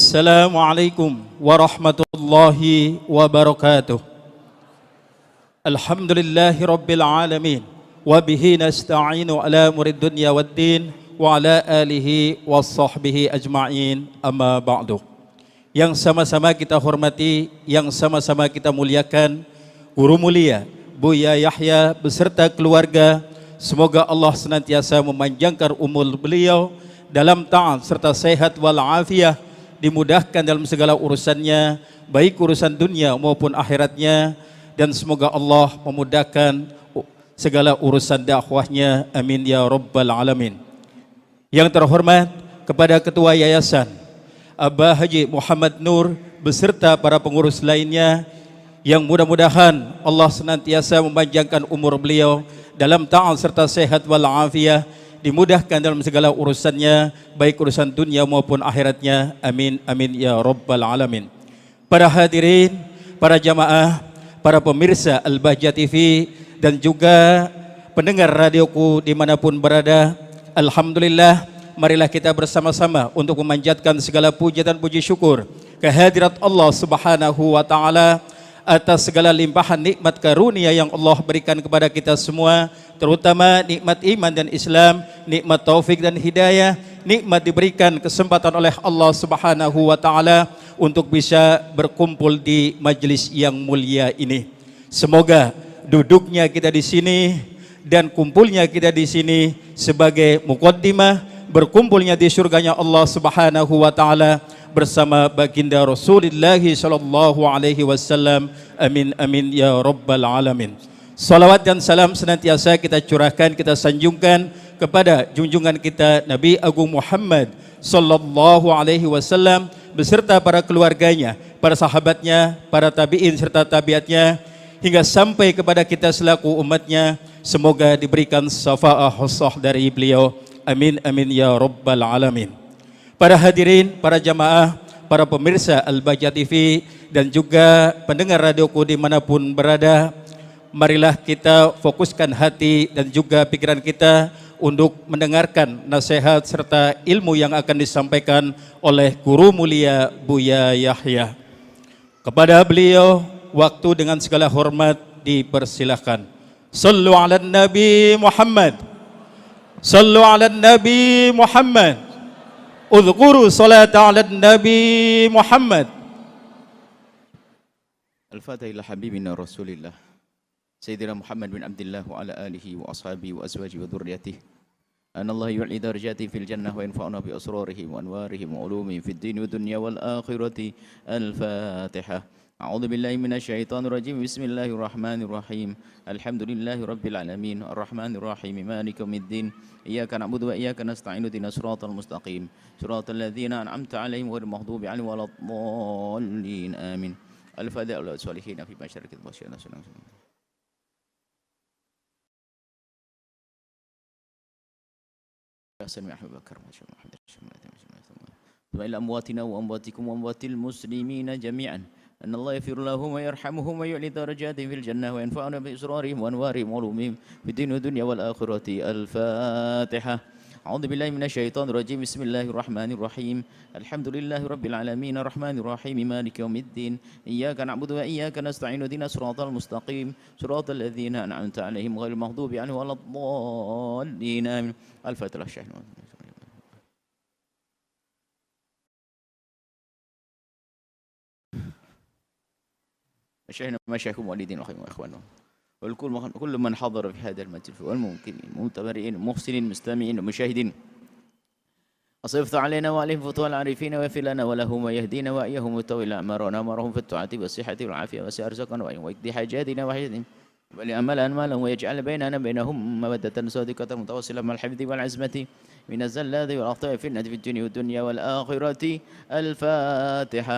Assalamualaikum warahmatullahi wabarakatuh. Alhamdulillahi rabbil alamin. Wabihi nasta'inu ala murid dunya waddin. Wa ala alihi wa sahbihi ajma'in, amma ba'du. Yang sama-sama kita hormati, yang sama-sama kita muliakan, guru mulia Buya Yahya beserta keluarga, semoga Allah senantiasa memanjangkan umur beliau dalam taat serta sehat walafiat, dimudahkan dalam segala urusannya, baik urusan dunia maupun akhiratnya, dan semoga Allah memudahkan segala urusan dakwahnya, amin ya rabbal alamin. Yang terhormat kepada Ketua Yayasan Abah Haji Muhammad Nur beserta para pengurus lainnya, yang mudah-mudahan Allah senantiasa memanjangkan umur beliau dalam taat serta sehat walafiat, dimudahkan dalam segala urusannya, baik urusan dunia maupun akhiratnya, amin amin ya rabbal alamin. Para hadirin, para jamaah, para pemirsa Al-Bahjah TV, dan juga pendengar radioku dimanapun berada, alhamdulillah, marilah kita bersama-sama untuk memanjatkan segala puji dan puji syukur kehadirat Allah Subhanahu wa Ta'ala atas segala limpahan nikmat karunia yang Allah berikan kepada kita semua, terutama nikmat iman dan Islam, nikmat taufik dan hidayah, nikmat diberikan kesempatan oleh Allah Subhanahu wa Ta'ala untuk bisa berkumpul di majlis yang mulia ini. Semoga duduknya kita di sini dan kumpulnya kita di sini sebagai muqaddimah berkumpulnya di surganya Allah Subhanahu wa Ta'ala bersama baginda Rasulullah sallallahu alaihi wasallam, amin amin ya rabbal alamin. Salawat dan salam senantiasa kita curahkan, kita sanjungkan kepada junjungan kita Nabi Agung Muhammad sallallahu alaihi wasallam beserta para keluarganya, para sahabatnya, para tabi'in serta tabiatnya, hingga sampai kepada kita selaku umatnya. Semoga diberikan syafaat khusus dari beliau, amin amin ya rabbal alamin. Para hadirin, para jamaah, para pemirsa Al-Bahjah TV, dan juga pendengar radioku dimanapun berada, marilah kita fokuskan hati dan juga pikiran kita untuk mendengarkan nasihat serta ilmu yang akan disampaikan oleh guru mulia Buya Yahya. Kepada beliau, waktu dengan segala hormat dipersilahkan. Sallu ala Nabi Muhammad. Sallu ala Nabi Muhammad. Udhkuru salat ala Nabi Muhammad. Al-Fatihah ila habibina Rasulillah Sayyidina Muhammad bin Abdullah wa ala alihi wa ashabihi wa azwajihi wa dhurriyyatihi. Anallahu yu'li darajati fil jannah wa yanfa'una bi asrarihi wa anwarihi wa ulumihim fid din wa dunya wal akhirati. Al-Fatihah. A'udzu billahi minasy syaithanir rajim. Bismillahirrahmanirrahim. Alhamdulillahi rabbil alamin arrahmanir rahim maliki yaumiddin. Iyyaka na'budu wa iyyaka nasta'in ihdinas siratal mustaqim siratal ladzina an'amta 'alaihim ghairil maghdubi 'alaihim waladdallin. Amin. Al-Fatiha lil sholihin fi masyariqil masyriq. Sami Abu Bakar wa Muhammad wa ila amwatina wa amwatikum wa amwatil muslimina jami'an. أن الله يغفر لهم ويرحمهم ويعلي درجاتهم في الجنة وينفعنا بإسرارهم وأنوارهم وعلومهم في الدين والدنيا والآخرة. الفاتحة. أعوذ بالله من الشيطان الرجيم. بسم الله الرحمن الرحيم. الحمد لله رب العالمين الرحمن الرحيم مالك يوم الدين. إياك نعبد وإياك نستعين اهدنا الصراط المستقيم صراط الذين أنعمت عليهم غير المغضوب عنهم ولا الضالين. آمين. الفاتحة. مشايخنا مشايخكم والدين واخوانهم وكل من حضر في هذا المجلس والممكنين المتبرئين المحسنين المستمعين المشاهدين. أصرفت علينا وعليهم فتوى العارفين ويغفر لنا ولهم ويهدينا وإياهم ويطول أعمارنا وأمرهم في الطاعة والصحة والعافية وسائر رزقنا ويقضي حاجاتنا وحاجاتهم ولأمل أنمالهم ويجعل بيننا بينهم مودة صادقة متواصلة مع الحفظ والعزمة من الزلات والأخطاء في الدنيا والدنيا والآخرة. الفاتحة.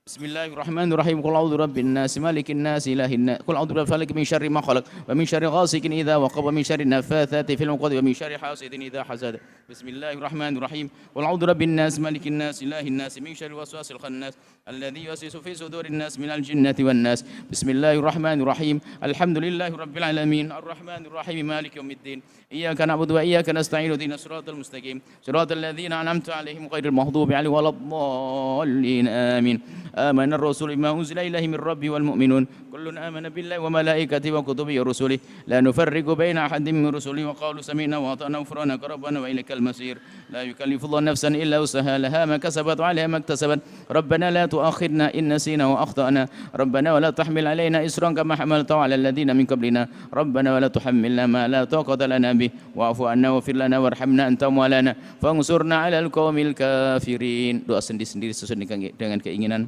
بسم الله الرحمن الرحيم قل أعوذ برب الناس مالك الناس إله الناس قل أعوذ برب الفلق من شر ما خلق ومن شر غاسق إذا وقب ومن شر النفاثات في العقد ومن شر حاسد إذا حسد بسم الله الرحمن الرحيم قل أعوذ برب الناس مالك الناس إله الناس من شر الوسواس الخناس الذي يوسوس في صدور الناس من الجنة والناس بسم الله الرحمن الرحيم الحمد لله رب العالمين الرحمن الرحيم مالك يوم الدين إياك نعبد وإياك نستعين اهدنا الصراط المستقيم صراط الذين أنعمت عليهم غير المغضوب عليهم ولا الضالين آمين آمن الرسول بما أنزل إليه من ربه والمؤمنون كل آمن بالله وملائكته وكتبه ورسله لا نفرق بين أحد من رسله وقالوا سمعنا وأطعنا غفرانك ربنا وإليك المصير لا يكلف الله نفسا إلا وسعها لها ما كسبت وعليها ما اكتسبت ربنا لا تؤاخذنا إن نسينا وأخطأنا ربنا ولا تحمل علينا إصرا كما حملته على الذين من قبلنا ربنا ولا تحملنا ما لا طاقة لنا به واعف عنا واغفر لنا وارحمنا أنت مولانا فانصرنا على القوم الكافرين. Doa sendiri-sendiri sesuai dengan keinginan,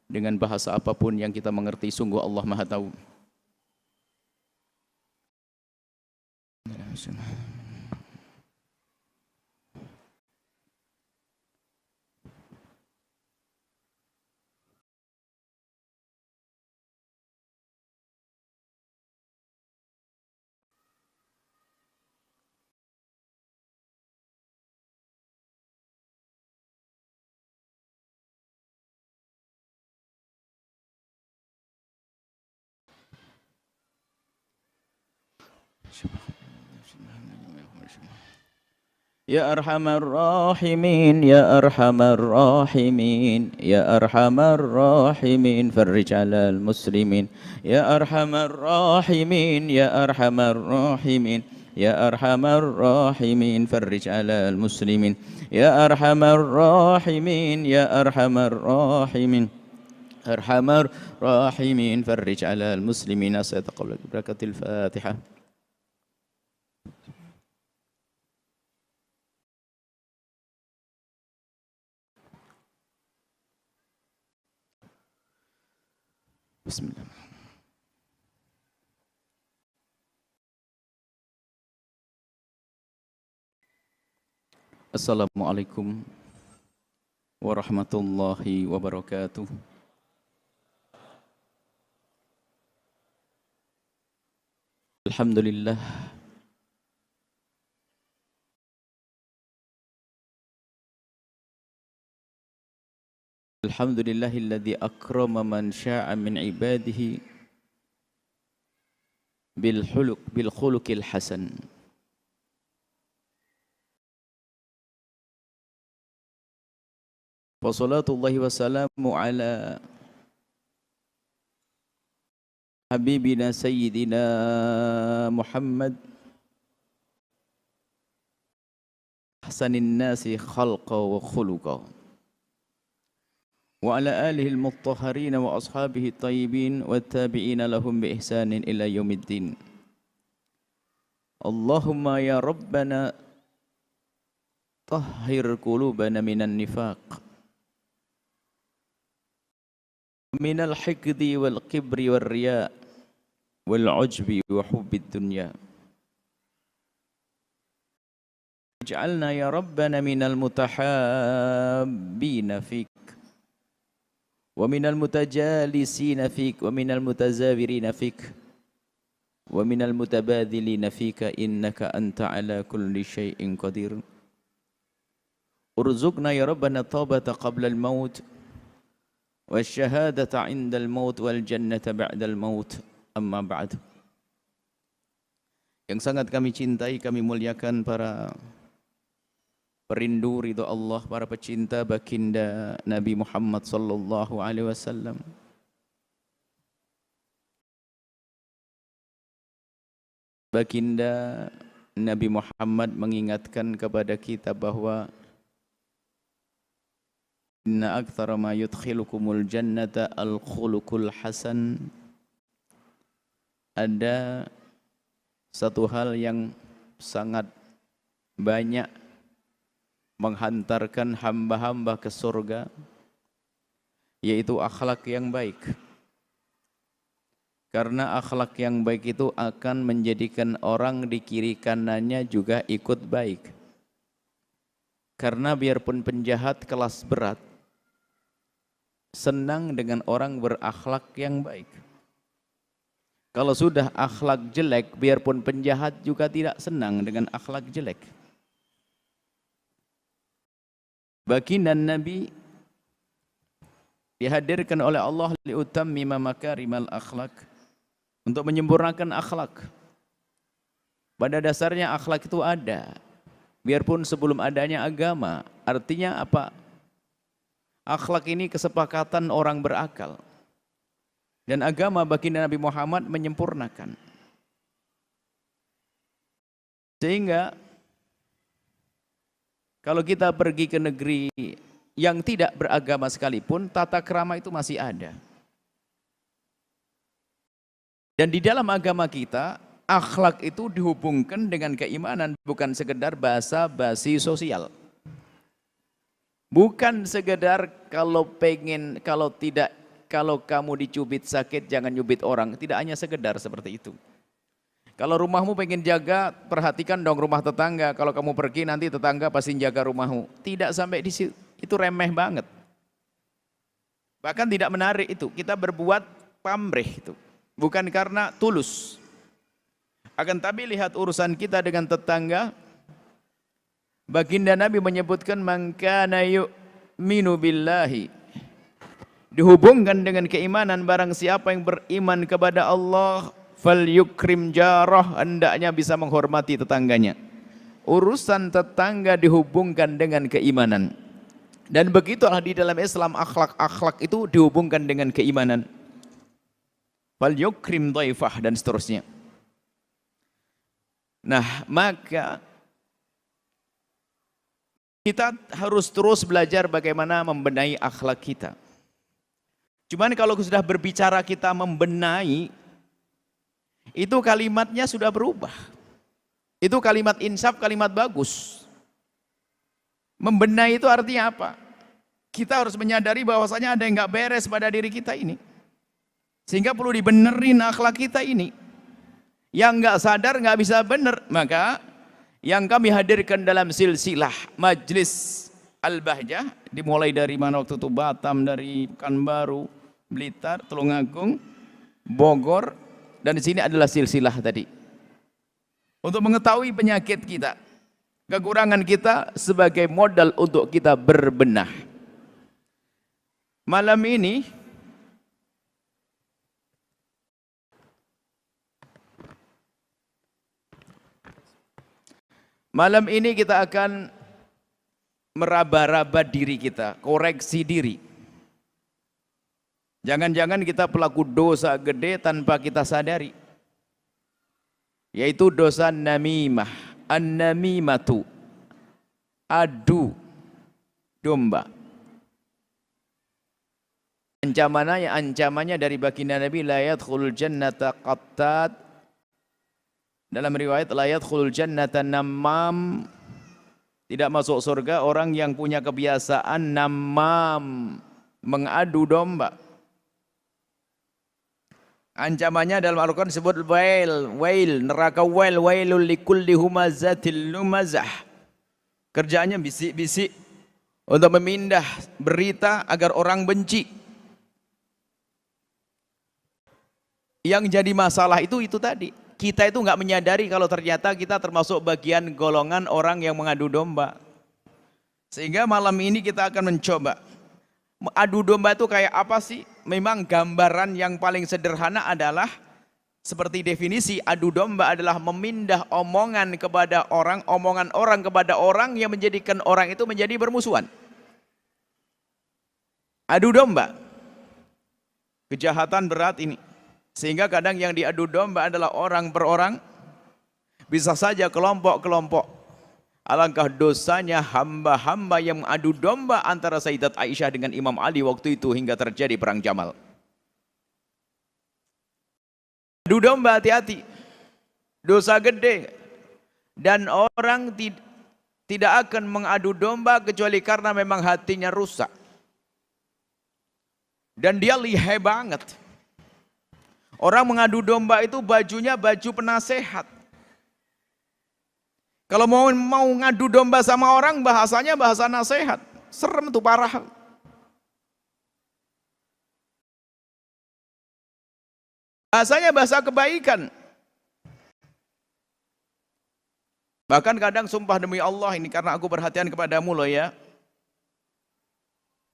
dengan bahasa apapun yang kita mengerti, sungguh Allah Maha Tahu. Ya Arhamar Rahimin, Ya Arhamar Rahimin, Ya Arhamar Rahimin, farrij alal muslimin. Ya Arhamar Rahimin, Ya Arhamar Rahimin, Ya Arhamar Rahimin, farrij alal muslimin. Ya Arhamar Rahimin, Ya Arhamar Rahimin, Arhamar Rahimin, farrij alal muslimin. Asataqabul berakatil Fatihah. Bismillah. Assalamualaikum warahmatullahi wabarakatuh. Alhamdulillah. Alhamdulillahilladzi akrama man syaa min ibadihi bil khuluqil hasan. Wa salatullahi wa salamu ala habibina sayyidina Muhammad ahsanin nasi khalqa wa khuluqa wa ala alihi al-mutahharin wa ashabihi at-tayyibin wa tabi'ina lahum bi ihsanin ila yaumiddin. Allahumma ya Rabbana tahhir qulubana minan nifaq minal hikdi wal kibri wal riya wal ujbi wa hubbid dunya. Ij'alna ya Rabbana minal mutahabbina fik wa minal mutajalisina fik wa minal mutazawirina fik wa minal mutabadhilina fika innaka anta ala kulli syai'in qadir. Urzuqna ya Rabbana taubata qabla al-maut wasyahadata 'inda al-maut wal jannata ba'da al-maut. Amma ba'd. Yang sangat kami cintai, kami muliakan para perindu ridho Allah, para pecinta baginda Nabi Muhammad sallallahu alaihi wasallam. Baginda Nabi Muhammad mengingatkan kepada kita bahwa inna aktsara ma yudkhilukumul jannata al-khuluqul hasan. Ada satu hal yang sangat banyak menghantarkan hamba-hamba ke surga, yaitu akhlak yang baik. Karena akhlak yang baik itu akan menjadikan orang di kiri kanannya juga ikut baik. Karena biarpun penjahat kelas berat, senang dengan orang berakhlak yang baik. Kalau sudah akhlak jelek, biarpun penjahat juga tidak senang dengan akhlak jelek. Baginda Nabi dihadirkan oleh Allah liutammima makarimal akhlak, untuk menyempurnakan akhlak. Pada dasarnya akhlak itu ada, biarpun sebelum adanya agama. Artinya apa? Akhlak ini kesepakatan orang berakal. Dan agama baginda Nabi Muhammad menyempurnakan. Sehingga kalau kita pergi ke negeri yang tidak beragama sekalipun, tata krama itu masih ada. Dan di dalam agama kita, akhlak itu dihubungkan dengan keimanan, bukan sekedar basa-basi sosial. Bukan sekedar kalau kamu dicubit sakit jangan nyubit orang. Tidak hanya sekedar seperti itu. Kalau rumahmu pengen jaga, perhatikan dong rumah tetangga. Kalau kamu pergi nanti tetangga pasti jaga rumahmu. Tidak sampai di situ, itu remeh banget. Bahkan tidak menarik itu. Kita berbuat pamrih itu. Bukan karena tulus. Akan tapi lihat urusan kita dengan tetangga. Baginda Nabi menyebutkan man kana yu'minu billahi, dihubungkan dengan keimanan, barang siapa yang beriman kepada Allah, falyukrim jarah, hendaknya bisa menghormati tetangganya. Urusan tetangga dihubungkan dengan keimanan. Dan begitulah di dalam Islam, akhlak-akhlak itu dihubungkan dengan keimanan. Falyukrim dhaifah dan seterusnya. Nah, maka kita harus terus belajar bagaimana membenahi akhlak kita. Cuman kalau sudah berbicara kita membenahi, itu kalimatnya sudah berubah. Itu kalimat insaf, kalimat bagus. Membenahi itu artinya apa? Kita harus menyadari bahwasanya ada yang nggak beres pada diri kita ini. Sehingga perlu dibenerin akhlak kita ini. Yang nggak sadar nggak bisa bener. Maka yang kami hadirkan dalam silsilah Majlis Al-Bahjah, dimulai dari mana waktu itu, Batam, dari Pekanbaru, Blitar, Tulungagung, Bogor, dan di sini adalah silsilah tadi. Untuk mengetahui penyakit kita, kekurangan kita sebagai modal untuk kita berbenah. Malam ini kita akan meraba-raba diri kita, koreksi diri. Jangan-jangan kita pelaku dosa gede tanpa kita sadari. Yaitu dosa namimah, an-namimatu, adu domba. Ancamannya dari baginda Nabi, la yadkhulul jannata qattat. Dalam riwayat la yadkhulul jannata namam, tidak masuk surga orang yang punya kebiasaan namam, mengadu domba. Ancamannya dalam Al-Quran disebut wail, neraka wailul likulli humazatil lumazah. Kerjaannya bisik-bisik untuk memindah berita agar orang benci. Yang jadi masalah itu tadi. Kita itu nggak menyadari kalau ternyata kita termasuk bagian golongan orang yang mengadu domba. Sehingga malam ini kita akan mencoba. Adu domba itu kayak apa sih? Memang gambaran yang paling sederhana adalah seperti definisi, adu domba adalah memindah omongan kepada orang, omongan orang kepada orang yang menjadikan orang itu menjadi bermusuhan. Adu domba, kejahatan berat ini. Sehingga kadang yang diadu domba adalah orang per orang, bisa saja kelompok-kelompok. Alangkah dosanya hamba-hamba yang adu domba antara Sayyidat Aisyah dengan Imam Ali waktu itu hingga terjadi perang Jamal. Adu domba, hati-hati, dosa gede. Dan orang tidak akan mengadu domba kecuali karena memang hatinya rusak. Dan dia lihai banget. Orang mengadu domba itu bajunya baju penasehat. Kalau mau ngadu domba sama orang, bahasanya bahasa nasihat. Serem tuh, parah. Bahasanya bahasa kebaikan. Bahkan kadang sumpah demi Allah ini karena aku perhatian kepadamu loh ya.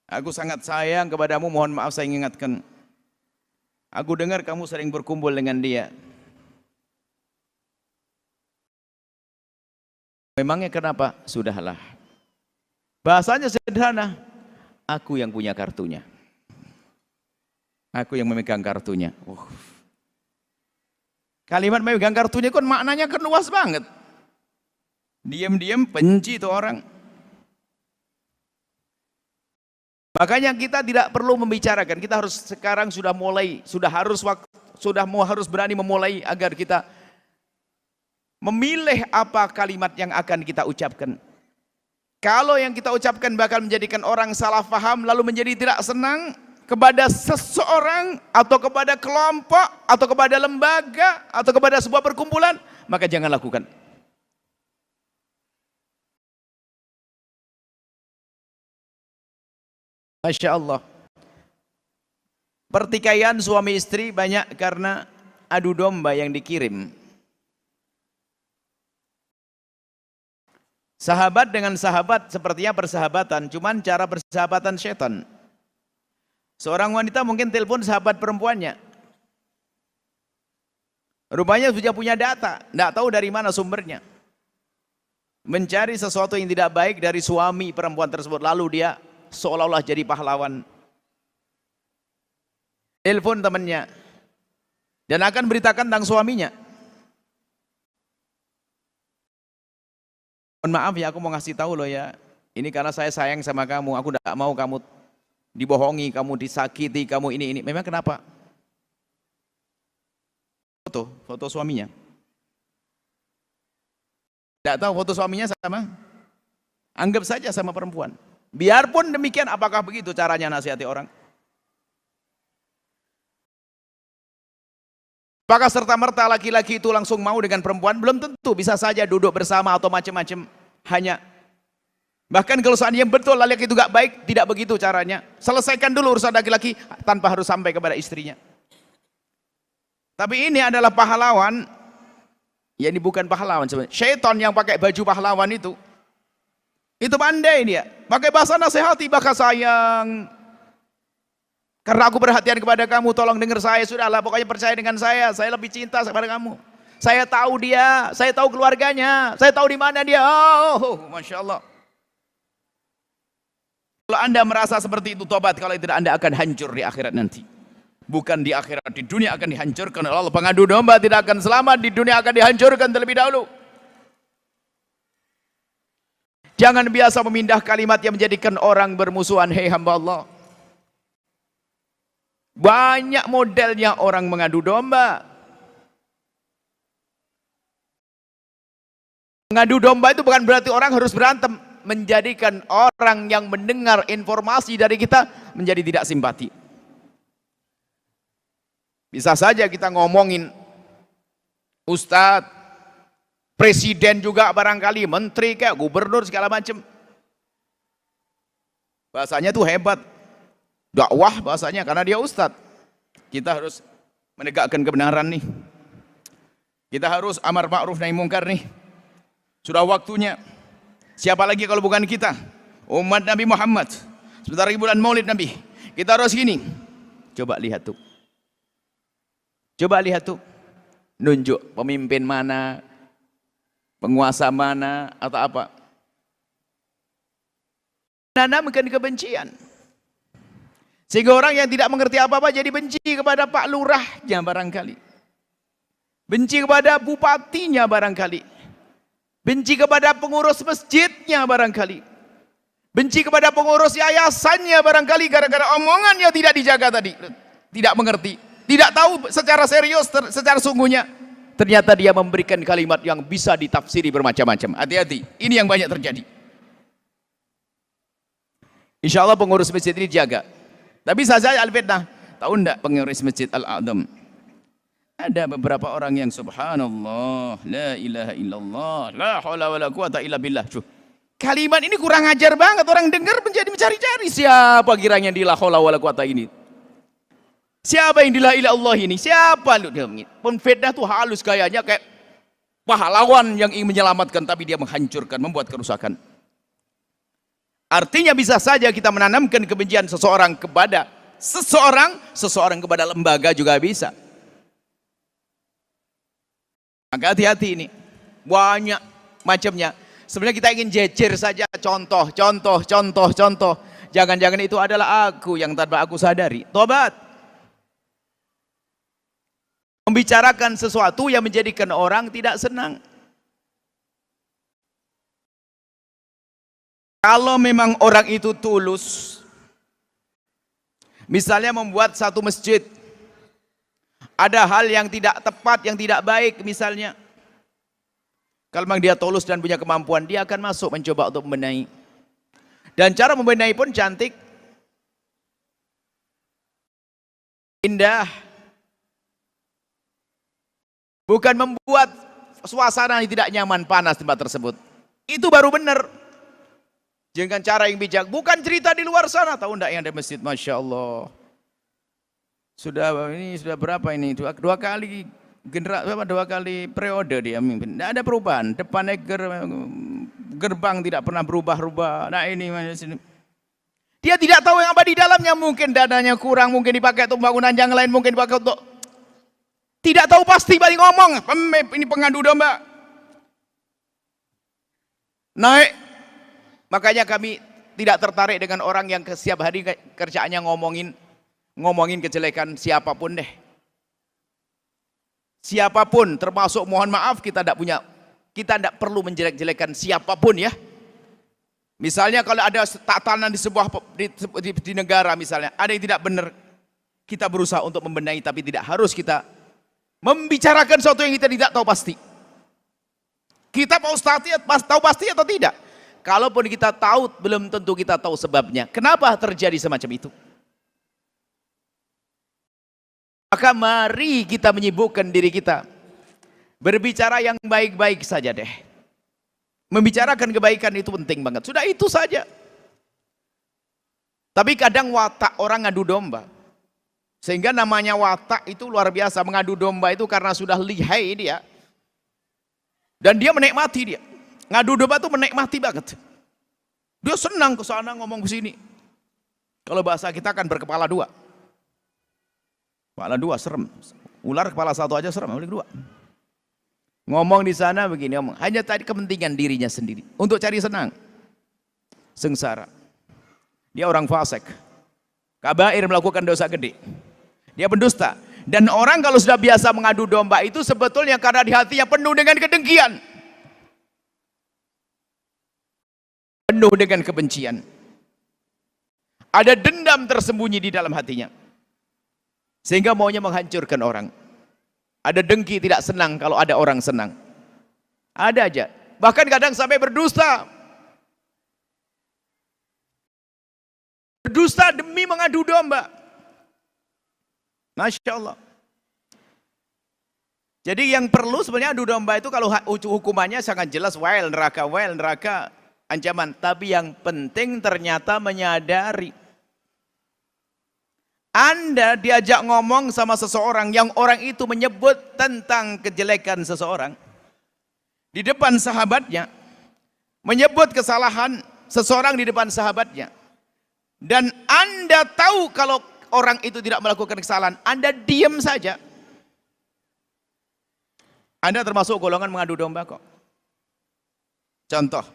Aku sangat sayang kepadamu, mohon maaf saya ingatkan. Aku dengar kamu sering berkumpul dengan dia. Memangnya kenapa? Sudahlah. Bahasanya sederhana. Aku yang punya kartunya. Aku yang memegang kartunya. Kalimat memegang kartunya kan maknanya kan luas banget. Diam-diam benci itu orang. Makanya kita tidak perlu membicarakan. Kita harus sekarang sudah mulai, harus berani memulai agar kita memilih apa kalimat yang akan kita ucapkan. Kalau yang kita ucapkan bakal menjadikan orang salah paham lalu menjadi tidak senang kepada seseorang atau kepada kelompok atau kepada lembaga atau kepada sebuah perkumpulan, maka jangan lakukan. Masya Allah. Pertikaian suami istri banyak karena adu domba yang dikirim. Sahabat dengan sahabat sepertinya persahabatan, cuman cara persahabatan setan. Seorang wanita mungkin telepon sahabat perempuannya. Rupanya sudah punya data, tidak tahu dari mana sumbernya. Mencari sesuatu yang tidak baik dari suami perempuan tersebut, lalu dia seolah-olah jadi pahlawan. Telepon temannya dan akan beritakan tentang suaminya. Mohon maaf ya, aku mau ngasih tahu loh ya. Ini karena saya sayang sama kamu, aku tidak mau kamu dibohongi, kamu disakiti, kamu ini. Memang kenapa? Foto suaminya. Tidak tahu foto suaminya sama? Anggap saja sama perempuan. Biarpun demikian, apakah begitu caranya nasihati orang? Apakah serta-merta laki-laki itu langsung mau dengan perempuan? Belum tentu, bisa saja duduk bersama atau macam-macam. Bahkan kalau seandainya betul laki-laki itu gak baik, tidak begitu caranya. Selesaikan dulu urusan laki-laki tanpa harus sampai kepada istrinya. Tapi ini adalah pahlawan. Ya ini bukan pahlawan sebenarnya. Syaitan yang pakai baju pahlawan itu pandai dia. Pakai bahasa nasihati, bahasa sayang. Karena aku perhatian kepada kamu, tolong dengar saya, sudahlah pokoknya percaya dengan saya lebih cinta kepada kamu. Saya tahu dia, saya tahu keluarganya, saya tahu di mana dia. Masya Allah. Kalau Anda merasa seperti itu, tobat. Kalau tidak, Anda akan hancur di akhirat nanti. Bukan di akhirat, di dunia akan dihancurkan oleh Allah. Pengadu domba tidak akan selamat, di dunia akan dihancurkan terlebih dahulu. Jangan biasa memindah kalimat yang menjadikan orang bermusuhan. Hei hamba Allah. Banyak modelnya orang mengadu domba. Mengadu domba itu bukan berarti orang harus berantem. Menjadikan orang yang mendengar informasi dari kita menjadi tidak simpati. Bisa saja kita ngomongin ustadz, presiden juga barangkali, menteri kayak gubernur segala macam. Bahasanya tuh hebat. Dakwah bahasanya karena dia ustadz. Kita harus menegakkan kebenaran nih. Kita harus amar ma'ruf nahi mungkar nih. Sudah waktunya. Siapa lagi kalau bukan kita? Umat Nabi Muhammad. Sebentar lagi bulan Maulid Nabi. Kita harus gini. Coba lihat tuh. Coba lihat tuh. Nunjuk pemimpin mana, penguasa mana atau apa. Menanamkan kebencian. Sehingga orang yang tidak mengerti apa-apa jadi benci kepada Pak Lurahnya barangkali. Benci kepada bupatinya barangkali. Benci kepada pengurus masjidnya barangkali. Benci kepada pengurus yayasannya barangkali gara-gara omongannya tidak dijaga tadi. Tidak mengerti. Tidak tahu secara serius, secara sungguhnya. Ternyata dia memberikan kalimat yang bisa ditafsiri bermacam-macam. Hati-hati. Ini yang banyak terjadi. Insya Allah pengurus masjid ini jaga. Tapi saja al-fitnah. Tahu enggak pengurus Masjid Al-A'zam? Ada beberapa orang yang subhanallah, la ilaha illallah, la haula wala quwata illa billah. Kalimat ini kurang ajar banget, orang dengar menjadi mencari-cari siapa kiranya di la haula wala quwata ini. Siapa yang la ilaha illallah ini? Siapa lu? Penfitnah tuh halus gayanya kayak pahlawan yang ingin menyelamatkan, tapi dia menghancurkan, membuat kerusakan. Artinya bisa saja kita menanamkan kebencian seseorang kepada seseorang kepada lembaga juga bisa. Maka hati-hati ini. Banyak macamnya. Sebenarnya kita ingin jejer saja, contoh. Jangan-jangan itu adalah aku yang tanpa aku sadari. Tobat. Membicarakan sesuatu yang menjadikan orang tidak senang. Kalau memang orang itu tulus, misalnya membuat satu masjid, ada hal yang tidak tepat, yang tidak baik misalnya, kalau memang dia tulus dan punya kemampuan, dia akan masuk mencoba untuk membenahi. Dan cara membenahi pun cantik, indah. Bukan membuat suasana yang tidak nyaman, panas tempat tersebut. Itu baru benar. Dengan cara yang bijak. Bukan cerita di luar sana. Tahu enggak yang ada masjid? Masya Allah. Sudah berapa ini? Dua kali periode dia memimpin. Tidak ada perubahan. Depannya gerbang tidak pernah berubah-ubah. Nah ini dia tidak tahu yang apa di dalamnya. Mungkin dananya kurang, mungkin dipakai untuk bangunan yang lain, mungkin dipakai untuk, tidak tahu pasti, balik ngomong ini pengadu domba naik. Makanya kami tidak tertarik dengan orang yang setiap hari kerjaannya ngomongin kejelekan siapapun deh. Siapapun, termasuk mohon maaf kita tidak perlu menjelek-jelekan siapapun ya. Misalnya kalau ada tatanan di negara misalnya, ada yang tidak benar, kita berusaha untuk membenahi, tapi tidak harus kita membicarakan sesuatu yang kita tidak tahu pasti. Kita tahu pasti atau tidak? Kalaupun kita tahu, belum tentu kita tahu sebabnya. Kenapa terjadi semacam itu? Maka mari kita menyibukkan diri kita. Berbicara yang baik-baik saja deh. Membicarakan kebaikan itu penting banget. Sudah itu saja. Tapi kadang watak orang ngadu domba. Sehingga namanya watak itu luar biasa. Mengadu domba itu karena sudah lihai dia. Dan dia menikmati dia. Ngadu domba itu menikmati banget. Dia senang ke sana ngomong ke sini. Kalau bahasa kita kan berkepala dua. Kepala dua serem. Ular kepala satu aja serem, apalagi dua. Ngomong di sana begini, hanya tadi kepentingan dirinya sendiri untuk cari senang. Sengsara. Dia orang fasik. Kabair, melakukan dosa gede. Dia pendusta. Dan orang kalau sudah biasa mengadu domba itu sebetulnya karena di hatinya penuh dengan kedengkian. Penuh dengan kebencian. Ada dendam tersembunyi di dalam hatinya. Sehingga maunya menghancurkan orang. Ada dengki, tidak senang kalau ada orang senang. Ada aja. Bahkan kadang sampai berdusta. Berdusta demi mengadu domba. Masya Allah. Jadi yang perlu sebenarnya adu domba itu kalau hukumannya sangat jelas, well neraka, ancaman. Tapi yang penting ternyata menyadari. Anda diajak ngomong sama seseorang yang orang itu menyebut tentang kejelekan seseorang. Di depan sahabatnya. Menyebut kesalahan seseorang di depan sahabatnya. Dan Anda tahu kalau orang itu tidak melakukan kesalahan, Anda diam saja. Anda termasuk golongan mengadu domba kok. Contoh.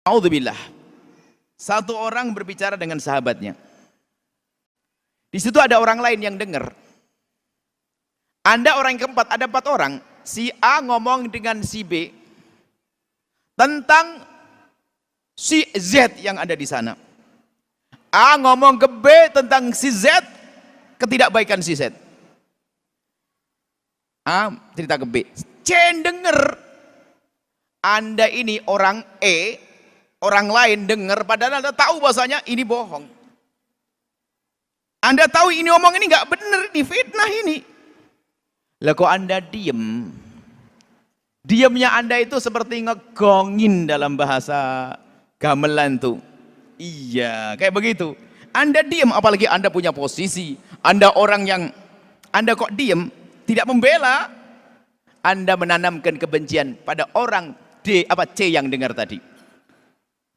A'udzubillah. Satu orang berbicara dengan sahabatnya. Di situ ada orang lain yang dengar. Anda orang yang keempat, ada 4 orang. Si A ngomong dengan si B tentang si Z yang ada di sana. A ngomong ke B tentang si Z, ketidakbaikan si Z. A cerita ke B. C denger. Anda ini orang E, orang lain dengar, padahal Anda tahu bahasanya ini bohong. Anda tahu ini omong ini nggak benar, ini fitnah ini. Lah kok Anda diem? Diamnya Anda itu seperti ngegongin dalam bahasa gamelan tuh. Iya, kayak begitu. Anda diam, apalagi Anda punya posisi, Anda orang yang Anda kok diam, tidak membela, Anda menanamkan kebencian pada orang C yang dengar tadi.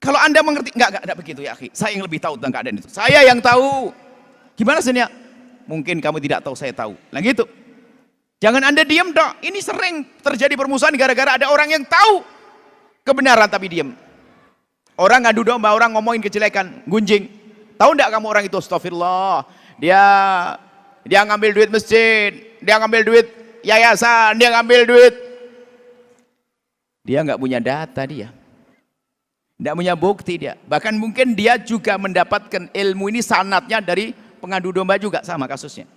Kalau Anda mengerti, enggak begitu ya akhi. Saya yang lebih tahu tentang keadaan itu. Saya yang tahu. Gimana sebenarnya? Mungkin kamu tidak tahu, saya tahu. Nah gitu. Jangan Anda diam dong. Ini sering terjadi permusuhan gara-gara ada orang yang tahu kebenaran tapi diam. Orang ngadu domba, orang ngomongin kejelekan, gunjing. Tahu enggak kamu orang itu? Astagfirullah. Dia ngambil duit masjid, dia ngambil duit yayasan, dia ngambil duit. Dia enggak punya data dia. Enggak punya bukti dia. Bahkan mungkin dia juga mendapatkan ilmu ini sanadnya dari pengadu domba juga, sama kasusnya.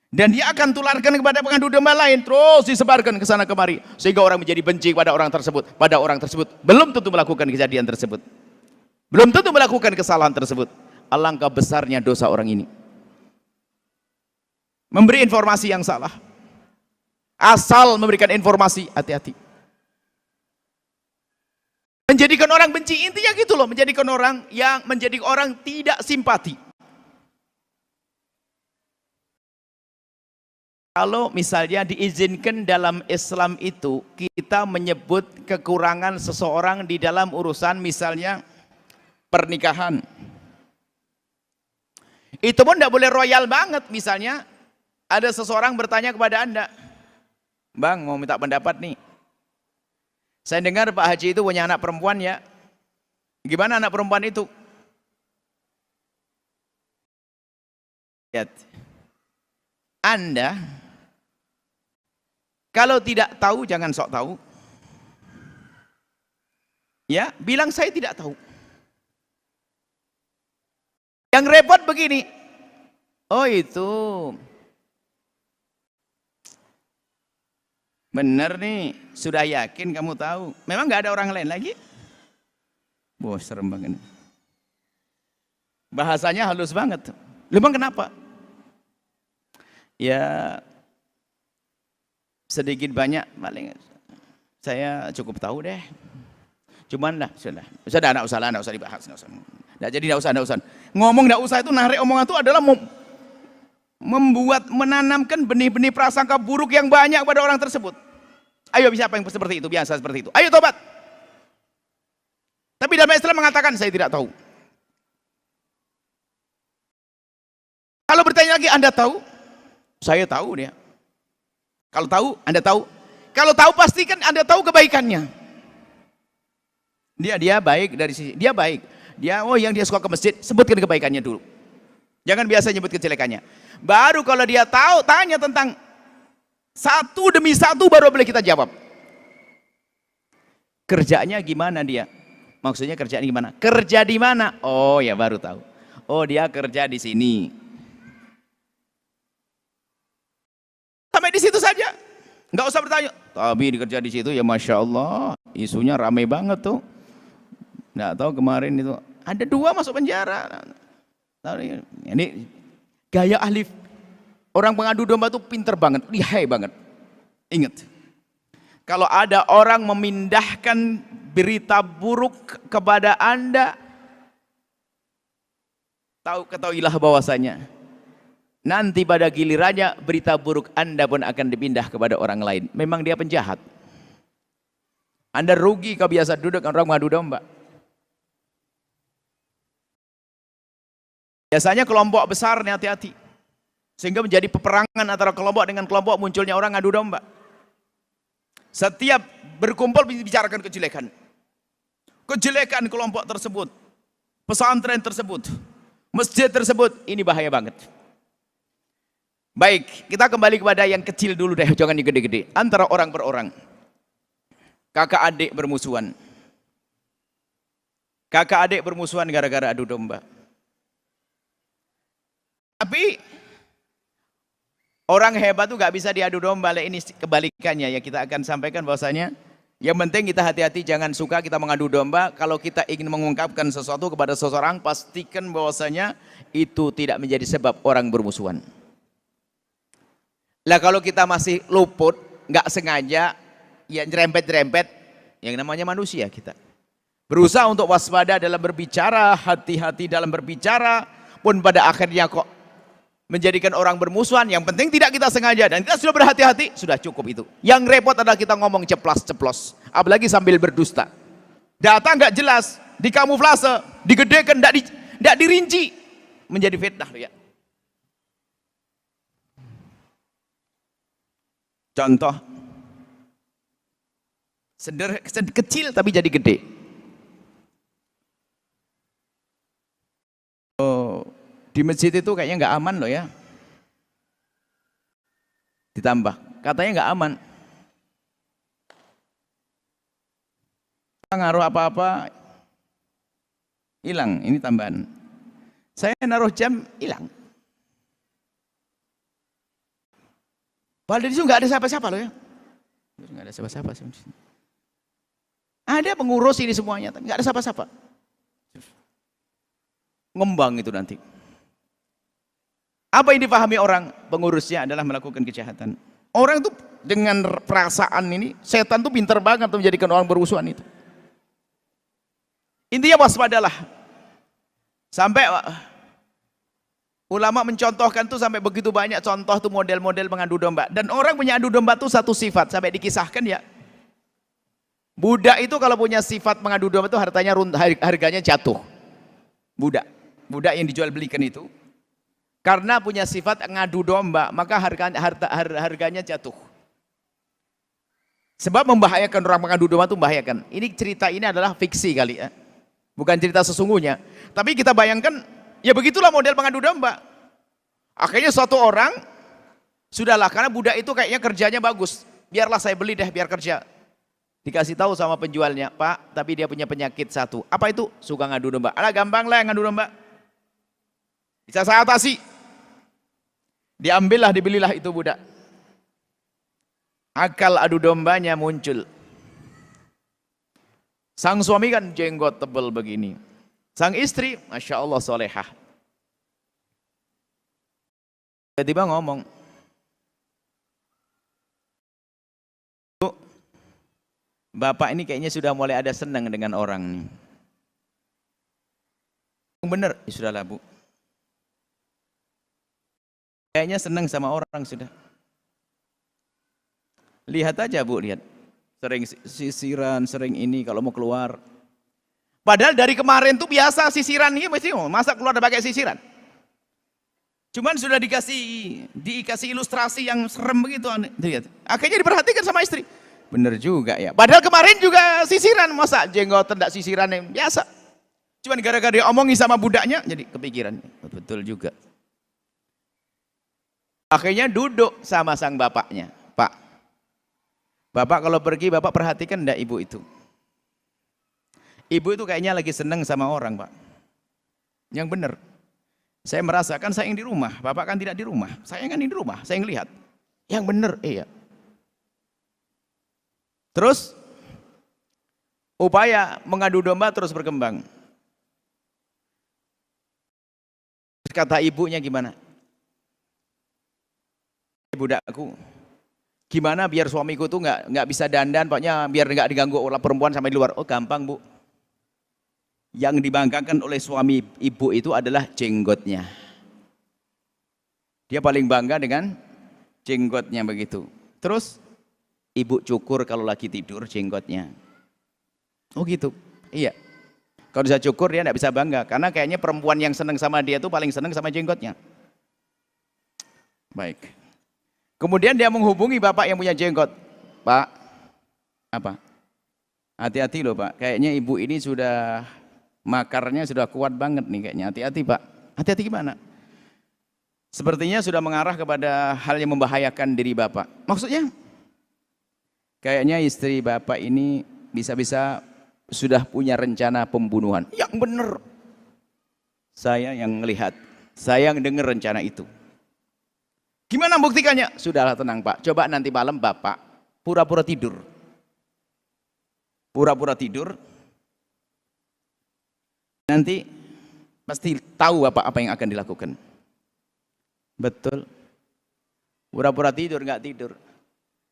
Dan dia akan tularkan kepada pengadu domba lain, terus disebarkan ke sana kemari, sehingga orang menjadi benci pada orang tersebut. Pada orang tersebut belum tentu melakukan kejadian tersebut, belum tentu melakukan kesalahan tersebut. Alangkah besarnya dosa orang ini. Memberi informasi yang salah. Asal memberikan informasi, hati-hati. Menjadikan orang benci, intinya gitu loh, menjadikan orang tidak simpati. Kalau misalnya diizinkan dalam Islam itu, kita menyebut kekurangan seseorang di dalam urusan misalnya pernikahan. Itu pun tidak boleh royal banget. Misalnya ada seseorang bertanya kepada Anda, Bang, mau minta pendapat nih. Saya dengar Pak Haji itu punya anak perempuan ya. Gimana anak perempuan itu? Lihat. Anda kalau tidak tahu jangan sok tahu. Ya, bilang saya tidak tahu. Yang repot begini. Oh itu. Benar nih, sudah yakin kamu tahu. Memang nggak ada orang lain lagi? Wah, serem banget. Bahasanya halus banget. Memang kenapa? Ya sedikit banyak paling saya cukup tahu deh. Cuman lah, sudah enggak usah dibahas, enggak usah. Enggak usah. Ngomong enggak usah itu, narik omongan itu adalah menanamkan benih-benih prasangka buruk yang banyak pada orang tersebut. Ayo, siapa yang seperti itu, biasa seperti itu. Ayo tobat. Tapi dalam Islam mengatakan saya tidak tahu. Kalau bertanya lagi, Anda tahu? Saya tahu dia. Kalau tahu, Anda tahu. Kalau tahu pastikan Anda tahu kebaikannya. Dia baik dari sisi, dia baik. Yang dia suka ke masjid, sebutkan kebaikannya dulu. Jangan biasa nyebut kejelekannya. Baru kalau dia tahu, tanya tentang satu demi satu, baru boleh kita jawab. Kerjanya gimana dia? Maksudnya kerjaan gimana? Kerja di mana? Oh ya, baru tahu. Oh, dia kerja di sini. Sampai di situ saja. Nggak usah bertanya. Tapi dikerja di situ ya Masya Allah, isunya ramai banget tuh. Nggak tahu kemarin itu ada 2 masuk penjara. Ini gaya ahli orang pengadu domba itu pinter banget, lihai banget. Ingat, kalau ada orang memindahkan berita buruk kepada Anda, ketahuilah bahwasanya nanti pada gilirannya berita buruk Anda pun akan dipindah kepada orang lain. Memang dia penjahat. Anda rugi kalau biasa duduk orang mengadu domba. Biasanya kelompok besar nih, hati-hati. Sehingga menjadi peperangan antara kelompok dengan kelompok, munculnya orang ngadu domba. Setiap berkumpul bicarakan kejelekan. Kejelekan kelompok tersebut, pesantren tersebut, masjid tersebut, ini bahaya banget. Baik, kita kembali kepada yang kecil dulu deh, jangan yang gede-gede. Antara orang per orang. Kakak adik bermusuhan. Kakak adik bermusuhan gara-gara adu domba. Tapi orang hebat tuh gak bisa diadu domba. Ini kebalikannya ya, kita akan sampaikan bahwasanya yang penting kita hati-hati, jangan suka kita mengadu domba. Kalau kita ingin mengungkapkan sesuatu kepada seseorang, pastikan bahwasanya itu tidak menjadi sebab orang bermusuhan. Lah kalau kita masih luput, nggak sengaja, ya nyerempet-nyerempet, yang namanya manusia kita. Berusaha untuk waspada dalam berbicara, hati-hati dalam berbicara, pun pada akhirnya kok menjadikan orang bermusuhan. Yang penting tidak kita sengaja dan kita sudah berhati-hati, sudah cukup itu. Yang repot adalah kita ngomong ceplas-ceplos, apalagi sambil berdusta. Data nggak jelas, dikamuflase, digedekan, tidak dirinci, menjadi fitnah ya. Contoh kecil tapi jadi gede. Oh, di masjid itu kayaknya nggak aman loh ya. Ditambah, katanya nggak aman. Ngaruh apa-apa hilang, ini tambahan. Saya naruh jam hilang. Padahal di situ nggak ada siapa-siapa loh ya. Nggak ada siapa-siapa. Ada pengurus ini semuanya, tapi nggak ada siapa-siapa. Ngembang itu nanti. Apa yang dipahami orang? Pengurusnya adalah melakukan kejahatan. Orang itu dengan perasaan ini, setan tuh pintar banget untuk menjadikan orang berusuhan itu. Intinya waspadalah. Sampai ulama mencontohkan tuh sampai begitu banyak contoh tuh model-model mengadu domba. Dan orang punya adu domba tuh satu sifat, sampai dikisahkan ya. Budak itu kalau punya sifat mengadu domba itu harganya jatuh. Budak yang dijual belikan itu karena punya sifat ngadu domba, maka harganya jatuh. Sebab membahayakan, orang mengadu domba itu membahayakan. Ini cerita ini adalah fiksi kali ya. Bukan cerita sesungguhnya. Tapi kita bayangkan, ya begitulah model mengadu domba. Akhirnya suatu orang, sudahlah karena budak itu kayaknya kerjanya bagus. Biarlah saya beli deh, biar kerja. Dikasih tahu sama penjualnya, Pak, tapi dia punya penyakit satu. Apa itu? Suka ngadu domba. Alah gampang lah ngadu domba. Bisa saya atasi. Diambillah, dibelilah itu budak. Akal adu dombanya muncul. Sang suami kan jenggot tebal begini. Sang istri, Masya Allah solehah. Tiba-tiba ngomong, Bapak ini kayaknya sudah mulai ada senang dengan orang nih. Bener, ya sudahlah Bu. Kayaknya senang sama orang sudah. Lihat aja Bu, lihat. Sering sisiran, sering ini kalau mau keluar. Padahal dari kemarin tuh biasa sisiran ini, masa keluar ada pakai sisiran. Cuman sudah dikasih ilustrasi yang serem begitu. Lihat. Akhirnya diperhatikan sama istri. Bener juga ya. Padahal kemarin juga sisiran, masa jenggotan tidak sisiran yang biasa. Cuman gara-gara dia omongin sama budaknya, jadi kepikiran. Betul juga. Akhirnya duduk sama sang bapaknya. Pak, Bapak kalau pergi, Bapak perhatikan enggak ibu itu? Ibu itu kayaknya lagi seneng sama orang, Pak. Yang benar. Saya merasakan saya yang di rumah, Bapak kan tidak di rumah. Saya kan di rumah, saya yang lihat. Yang benar, iya. Terus upaya mengadu domba terus berkembang. Kata ibunya gimana? Budakku, gimana biar suamiku tuh nggak bisa dandan, pokoknya biar nggak diganggu oleh perempuan sampai di luar. Oh gampang Bu. Yang dibanggakan oleh suami ibu itu adalah jenggotnya. Dia paling bangga dengan jenggotnya begitu. Terus ibu cukur kalau lagi tidur jenggotnya. Oh gitu. Iya. Kalau bisa cukur dia nggak bisa bangga karena kayaknya perempuan yang seneng sama dia tuh paling seneng sama jenggotnya. Baik. Kemudian dia menghubungi bapak yang punya jenggot. Pak, apa? Hati-hati loh Pak, kayaknya ibu ini sudah makarnya sudah kuat banget nih kayaknya. Hati-hati Pak. Hati-hati gimana? Sepertinya sudah mengarah kepada hal yang membahayakan diri bapak. Maksudnya? Kayaknya istri bapak ini bisa-bisa sudah punya rencana pembunuhan. Yang benar. Saya yang melihat, saya yang dengar rencana itu. Gimana buktikannya? Sudahlah tenang Pak, coba nanti malam Bapak pura-pura tidur. Pura-pura tidur. Nanti pasti tahu apa yang akan dilakukan. Betul. Pura-pura tidur, nggak tidur.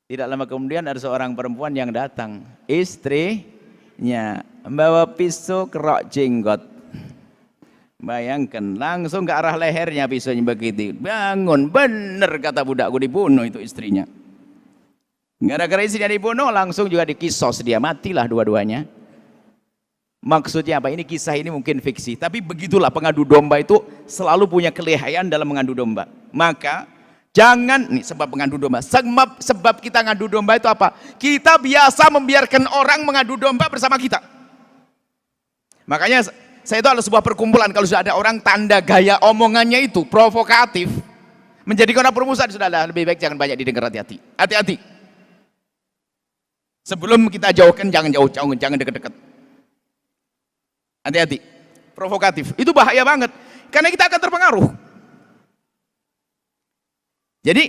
Tidak lama kemudian ada seorang perempuan yang datang. Istrinya membawa pisau kerok jenggot. Bayangkan, langsung ke arah lehernya pisaunya begitu. Bangun, bener kata budakku, dibunuh itu istrinya. Gara-gara istrinya dibunuh, langsung juga dikisos dia, matilah dua-duanya. Maksudnya apa? Ini kisah ini mungkin fiksi, tapi begitulah pengadu domba itu selalu punya kelihayan dalam mengadu domba. Maka jangan, nih sebab mengadu domba, sebab kita ngadu domba itu apa? Kita biasa membiarkan orang mengadu domba bersama kita. Makanya saya itu ada sebuah perkumpulan, kalau sudah ada orang tanda gaya omongannya itu provokatif, menjadi orang permusuhan, sudah lebih baik jangan banyak didengar, hati-hati. Hati-hati. Sebelum kita jauhkan, jangan jauh-jauh, jangan dekat-dekat. Hati-hati. Provokatif. Itu bahaya banget. Karena kita akan terpengaruh. Jadi,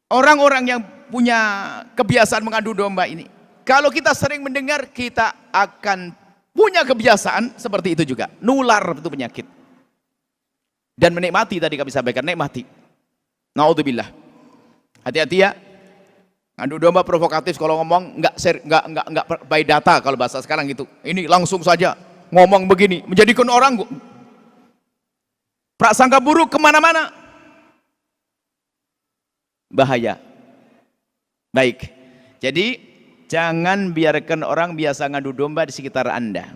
orang-orang yang punya kebiasaan mengadu domba ini, kalau kita sering mendengar, kita akan punya kebiasaan seperti itu juga. Nular itu penyakit. Dan menikmati, tadi kami sampaikan, nikmati. Naudzubillah. Hati-hati ya. Ngadu domba provokatif, kalau ngomong nggak by data kalau bahasa sekarang gitu. Ini langsung saja ngomong begini, menjadikan orang prasangka buruk kemana-mana. Bahaya. Baik. Jadi jangan biarkan orang biasa ngadu domba di sekitar Anda.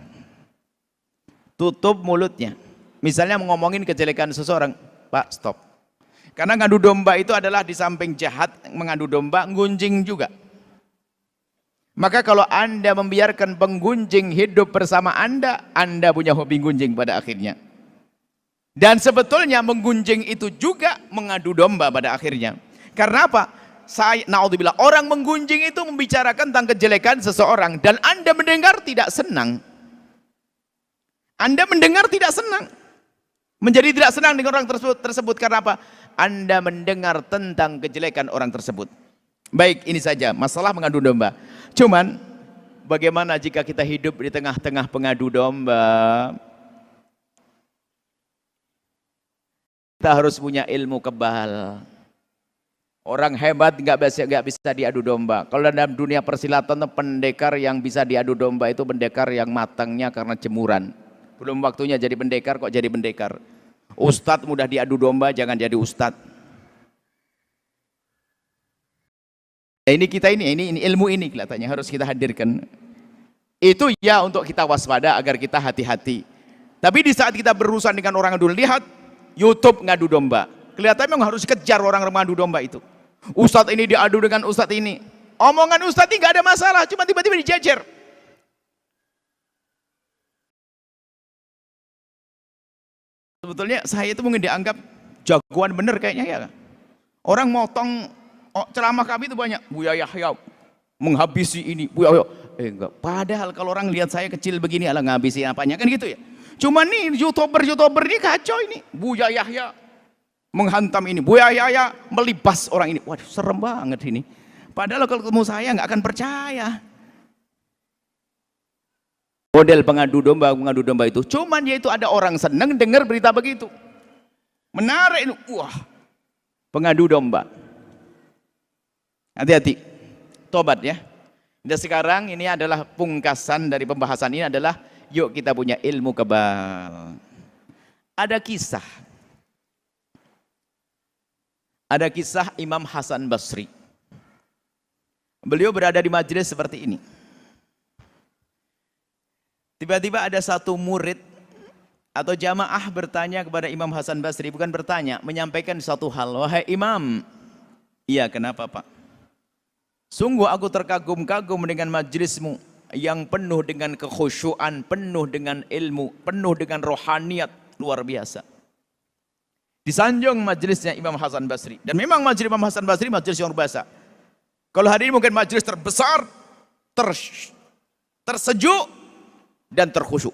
Tutup mulutnya. Misalnya ngomongin kejelekan seseorang, Pak, stop. Karena ngadu domba itu adalah di samping jahat, mengadu domba, ngunjing juga. Maka kalau Anda membiarkan penggunjing hidup bersama Anda punya hobi gunjing pada akhirnya. Dan sebetulnya menggunjing itu juga mengadu domba pada akhirnya. Karena apa? Naudzubillah, orang menggunjing itu membicarakan tentang kejelekan seseorang dan Anda mendengar tidak senang. Anda mendengar tidak senang. Menjadi tidak senang dengan orang tersebut karena apa? Anda mendengar tentang kejelekan orang tersebut. Baik, ini saja masalah mengadu domba. Cuman bagaimana jika kita hidup di tengah-tengah pengadu domba? Kita harus punya ilmu kebal. Orang hebat nggak bisa diadu domba. Kalau dalam dunia persilatan, pendekar yang bisa diadu domba itu pendekar yang matangnya karena jemuran. Belum waktunya jadi pendekar kok jadi pendekar. Ustadz mudah diadu domba, jangan jadi ustadz. Ini kita ini ilmu ini kelihatannya harus kita hadirkan. Itu ya untuk kita waspada agar kita hati-hati. Tapi di saat kita berurusan dengan orang dulu, lihat YouTube ngadu domba. Kelihatan memang harus kejar orang mengadu domba itu. Ustadz ini diadu dengan ustadz ini. Omongan ustadz ini gak ada masalah, cuma tiba-tiba dijejer. Sebetulnya saya itu mungkin dianggap jagoan bener kayaknya ya. Orang motong ceramah kami itu banyak. Buya Yahya menghabisi ini. Buya Yahya. Enggak. Padahal kalau orang lihat saya kecil begini, ala ngabisi apanya kan gitu ya. Cuma nih youtuber ini kacau ini. Buya Yahya menghantam ini, Buya Yahya melibas orang ini. Waduh, serem banget ini. Padahal kalau ketemu saya nggak akan percaya. Model pengadu domba itu. Cuman yaitu ada orang senang dengar berita begitu. Menarik ini. Wah, pengadu domba. Hati-hati. Tobat ya. Dan sekarang ini adalah pungkasan dari pembahasan ini adalah yuk kita punya ilmu kebal. Ada kisah Imam Hasan Basri. Beliau berada di majelis seperti ini. Tiba-tiba ada satu murid atau jamaah bertanya kepada Imam Hasan Basri, bukan bertanya, menyampaikan satu hal. Wahai Imam, iya kenapa Pak? Sungguh aku terkagum-kagum dengan majelismu yang penuh dengan kekhusyuan, penuh dengan ilmu, penuh dengan rohaniat luar biasa. Disanjung majelisnya Imam Hasan Basri. Dan memang majelis Imam Hasan Basri majelis yang luar biasa. Kalau hari ini mungkin majelis terbesar, tersejuk, dan terkhusyuk.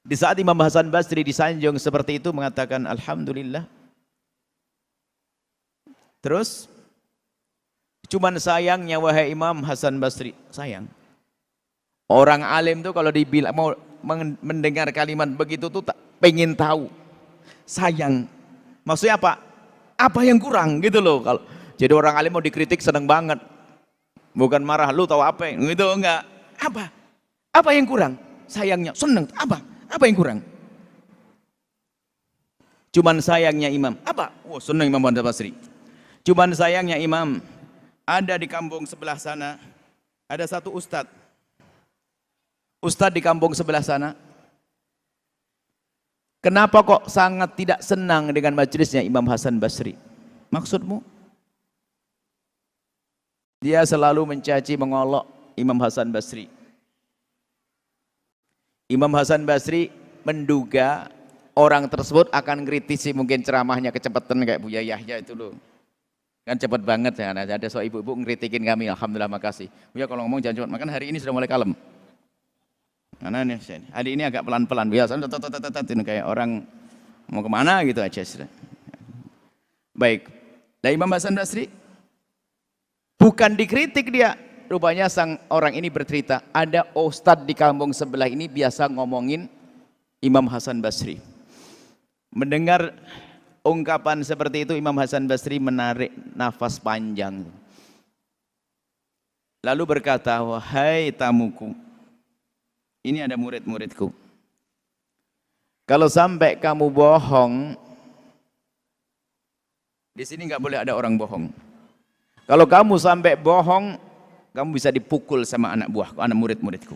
Di saat Imam Hasan Basri disanjung seperti itu mengatakan Alhamdulillah. Terus, cuman sayangnya wahai Imam Hasan Basri, sayang. Orang alim tuh kalau dibilang mau mendengar kalimat begitu tuh tak pengen tahu. Sayang, maksudnya apa? Apa yang kurang gitu loh. Kalau jadi orang alim mau dikritik seneng banget, bukan marah. Lu tahu apa? Gitu enggak? Apa yang kurang? Sayangnya seneng. Apa yang kurang? Cuman sayangnya Imam, apa? Oh, senang Imam Hasan Basri. Cuman sayangnya Imam, ada di kampung sebelah sana, ada satu ustadz. Ustadz di kampung sebelah sana, kenapa kok sangat tidak senang dengan majelisnya Imam Hasan Basri? Maksudmu? Dia selalu mencaci mengolok Imam Hasan Basri. Imam Hasan Basri menduga orang tersebut akan kritisi mungkin ceramahnya kecepatan kayak Buya Yahya itu loh. Kan cepat banget ya. Ada so ibu-ibu ngeritikin kami, alhamdulillah makasih. Buya kalau ngomong jangan cepat, makan hari ini sudah mulai kalem. Karena ini hari ini agak pelan-pelan, biasa kayak orang mau kemana gitu aja sudah. Baik. Nah Imam Hasan Basri bukan dikritik dia. Rupanya sang orang ini bercerita, ada ustadz di kampung sebelah ini biasa ngomongin Imam Hasan Basri. Mendengar ungkapan seperti itu, Imam Hasan Basri menarik nafas panjang. Lalu berkata, wahai tamuku, ini ada murid-muridku. Kalau sampai kamu bohong, di sini nggak boleh ada orang bohong. Kalau kamu sampai bohong, kamu bisa dipukul sama anak buahku, anak murid-muridku.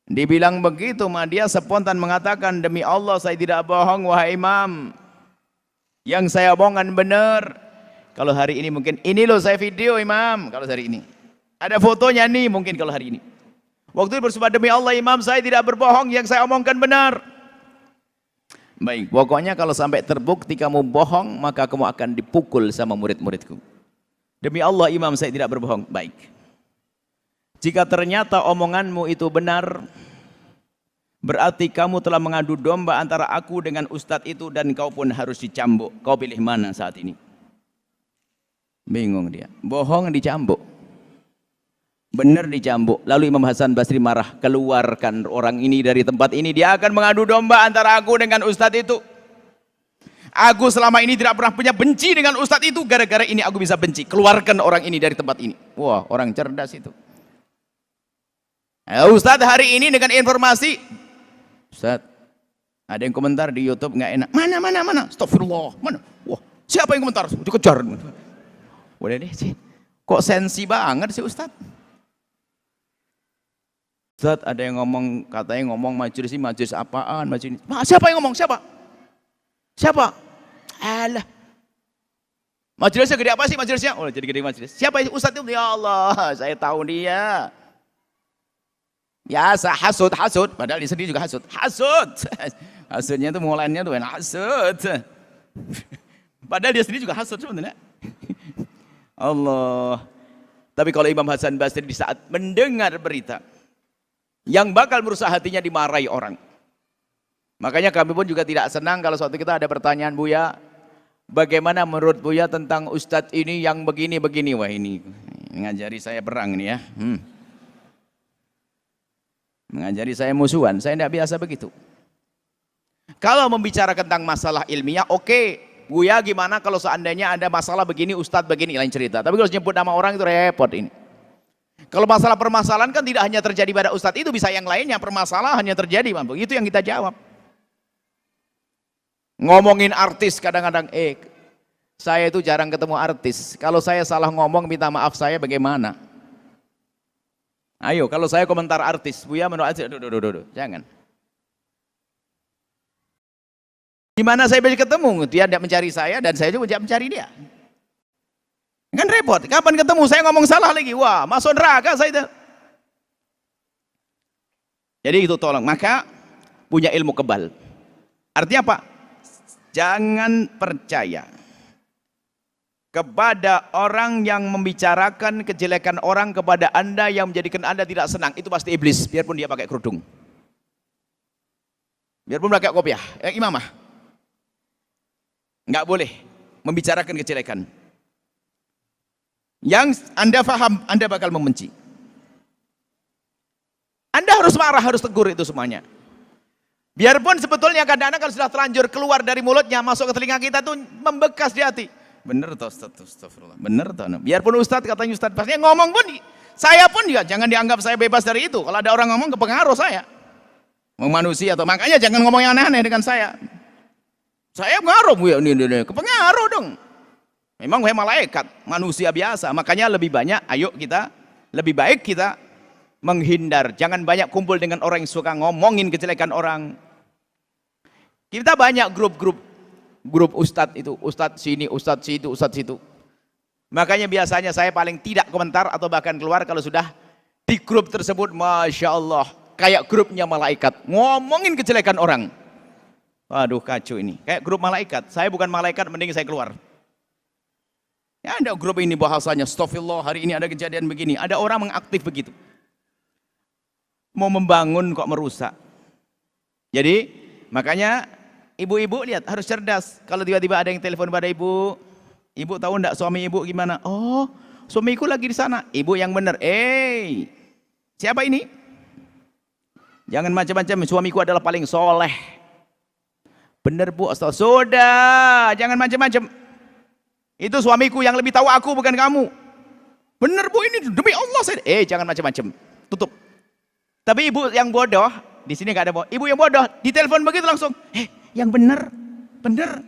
Dibilang begitu, dia spontan mengatakan, demi Allah saya tidak bohong wahai Imam. Yang saya omongan benar. Kalau hari ini mungkin, ini loh saya video Imam. Kalau hari ini. Ada fotonya nih mungkin kalau hari ini. Waktu itu bersumpah demi Allah Imam saya tidak berbohong, yang saya omongkan benar. Baik, pokoknya kalau sampai terbukti kamu bohong, maka kamu akan dipukul sama murid-muridku. Demi Allah Imam saya tidak berbohong. Baik. Jika ternyata omonganmu itu benar, berarti kamu telah mengadu domba antara aku dengan ustadz itu dan kau pun harus dicambuk. Kau pilih mana saat ini? Bingung dia. Bohong dicambuk. Benar dicambuk. Lalu Imam Hasan Basri marah. Keluarkan orang ini dari tempat ini. Dia akan mengadu domba antara aku dengan ustadz itu. Aku selama ini tidak pernah punya benci dengan ustadz itu. Gara-gara ini aku bisa benci. Keluarkan orang ini dari tempat ini. Wah, orang cerdas itu. Ustadz hari ini dengan informasi, Ustadz ada yang komentar di YouTube nggak enak. Mana? Astagfirullah. Mana? Wah, siapa yang komentar? Dikejar. Udah deh sih. Kok sensi banget sih Ustadz? Ustadz ada yang ngomong, katanya ngomong majelis apaan? Majelis. Siapa yang ngomong? Siapa? Alah. Majelisnya gede apa sih majelisnya? Oh, jadi gede majelis. Siapa Ustadz itu? Ya Allah, saya tahu dia. Ya, hasud. Padahal di sini juga hasud. Hasudnya itu mulainya tuh hasud. Padahal dia sendiri juga hasud sebenarnya. Allah. Tapi kalau Imam Hasan Basri di saat mendengar berita yang bakal merusak hatinya dimarahi orang. Makanya kami pun juga tidak senang kalau suatu kita ada pertanyaan, Buya, bagaimana menurut Buya tentang ustadz ini yang begini-begini? Wah ini ngajari saya perang nih ya. Mengajari saya musuhan, saya tidak biasa begitu. Kalau membicarakan tentang masalah ilmiah, oke. Buya gimana kalau seandainya ada masalah begini, ustadz begini, lain cerita. Tapi kalau nyebut nama orang itu repot ini. Kalau masalah permasalahan kan tidak hanya terjadi pada ustadz itu, bisa yang lainnya, permasalahannya terjadi. Itu yang kita jawab. Ngomongin artis kadang-kadang, saya itu jarang ketemu artis. Kalau saya salah ngomong, minta maaf saya bagaimana? Ayo, kalau saya komentar artis, Buya menurut jangan. Gimana saya bisa ketemu? Dia tidak mencari saya dan saya juga tidak mencari dia. Kan repot. Kapan ketemu? Saya ngomong salah lagi. Wah, masuk neraka saya. Jadi itu tolong. Maka punya ilmu kebal. Artinya apa? Jangan percaya kepada orang yang membicarakan kejelekan orang kepada Anda yang menjadikan Anda tidak senang. Itu pasti iblis, biarpun dia pakai kerudung, biarpun pakai kopiah, imamah. Nggak boleh membicarakan kejelekan. Yang Anda paham, Anda bakal membenci. Anda harus marah, harus tegur itu semuanya. Biarpun sebetulnya kadang-kadang kalau sudah terlanjur keluar dari mulutnya, masuk ke telinga kita tuh membekas di hati. Bener toh astagfirullah. Bener toh. Biarpun ustadz katanya ustadz pasti ngomong pun, saya pun juga jangan dianggap saya bebas dari itu. Kalau ada orang ngomong kepengaruh saya. Mau manusia atau makanya jangan ngomong yang aneh-aneh dengan saya. Saya pengaruh, ya ini, kepengaruh dong. Memang saya malaikat, manusia biasa. Makanya lebih baik kita menghindar. Jangan banyak kumpul dengan orang yang suka ngomongin kejelekan orang. Kita banyak grup ustadz itu, ustadz sini, ustadz situ, ustadz situ. Makanya biasanya saya paling tidak komentar atau bahkan keluar kalau sudah di grup tersebut, Masya Allah, kayak grupnya malaikat, ngomongin kejelekan orang. Waduh, kacau ini, kayak grup malaikat. Saya bukan malaikat, mending saya keluar. Ya, ada grup ini bahasanya, astagfirullah, hari ini ada kejadian begini. Ada orang mengaktif begitu. Mau membangun kok merusak. Jadi, makanya ibu-ibu lihat, harus cerdas. Kalau tiba-tiba ada yang telepon pada ibu tahu enggak suami ibu gimana? Oh, suamiku lagi di sana. Ibu yang benar. Siapa ini? Jangan macam-macam, suamiku adalah paling soleh. Benar bu, astagfirullah. Sudah, jangan macam-macam. Itu suamiku yang lebih tahu aku, bukan kamu. Benar bu, ini demi Allah saya. Jangan macam-macam. Tutup. Tapi ibu yang bodoh, di sini nggak ada bodoh. Ibu yang bodoh, ditelepon begitu langsung. Yang benar, benar.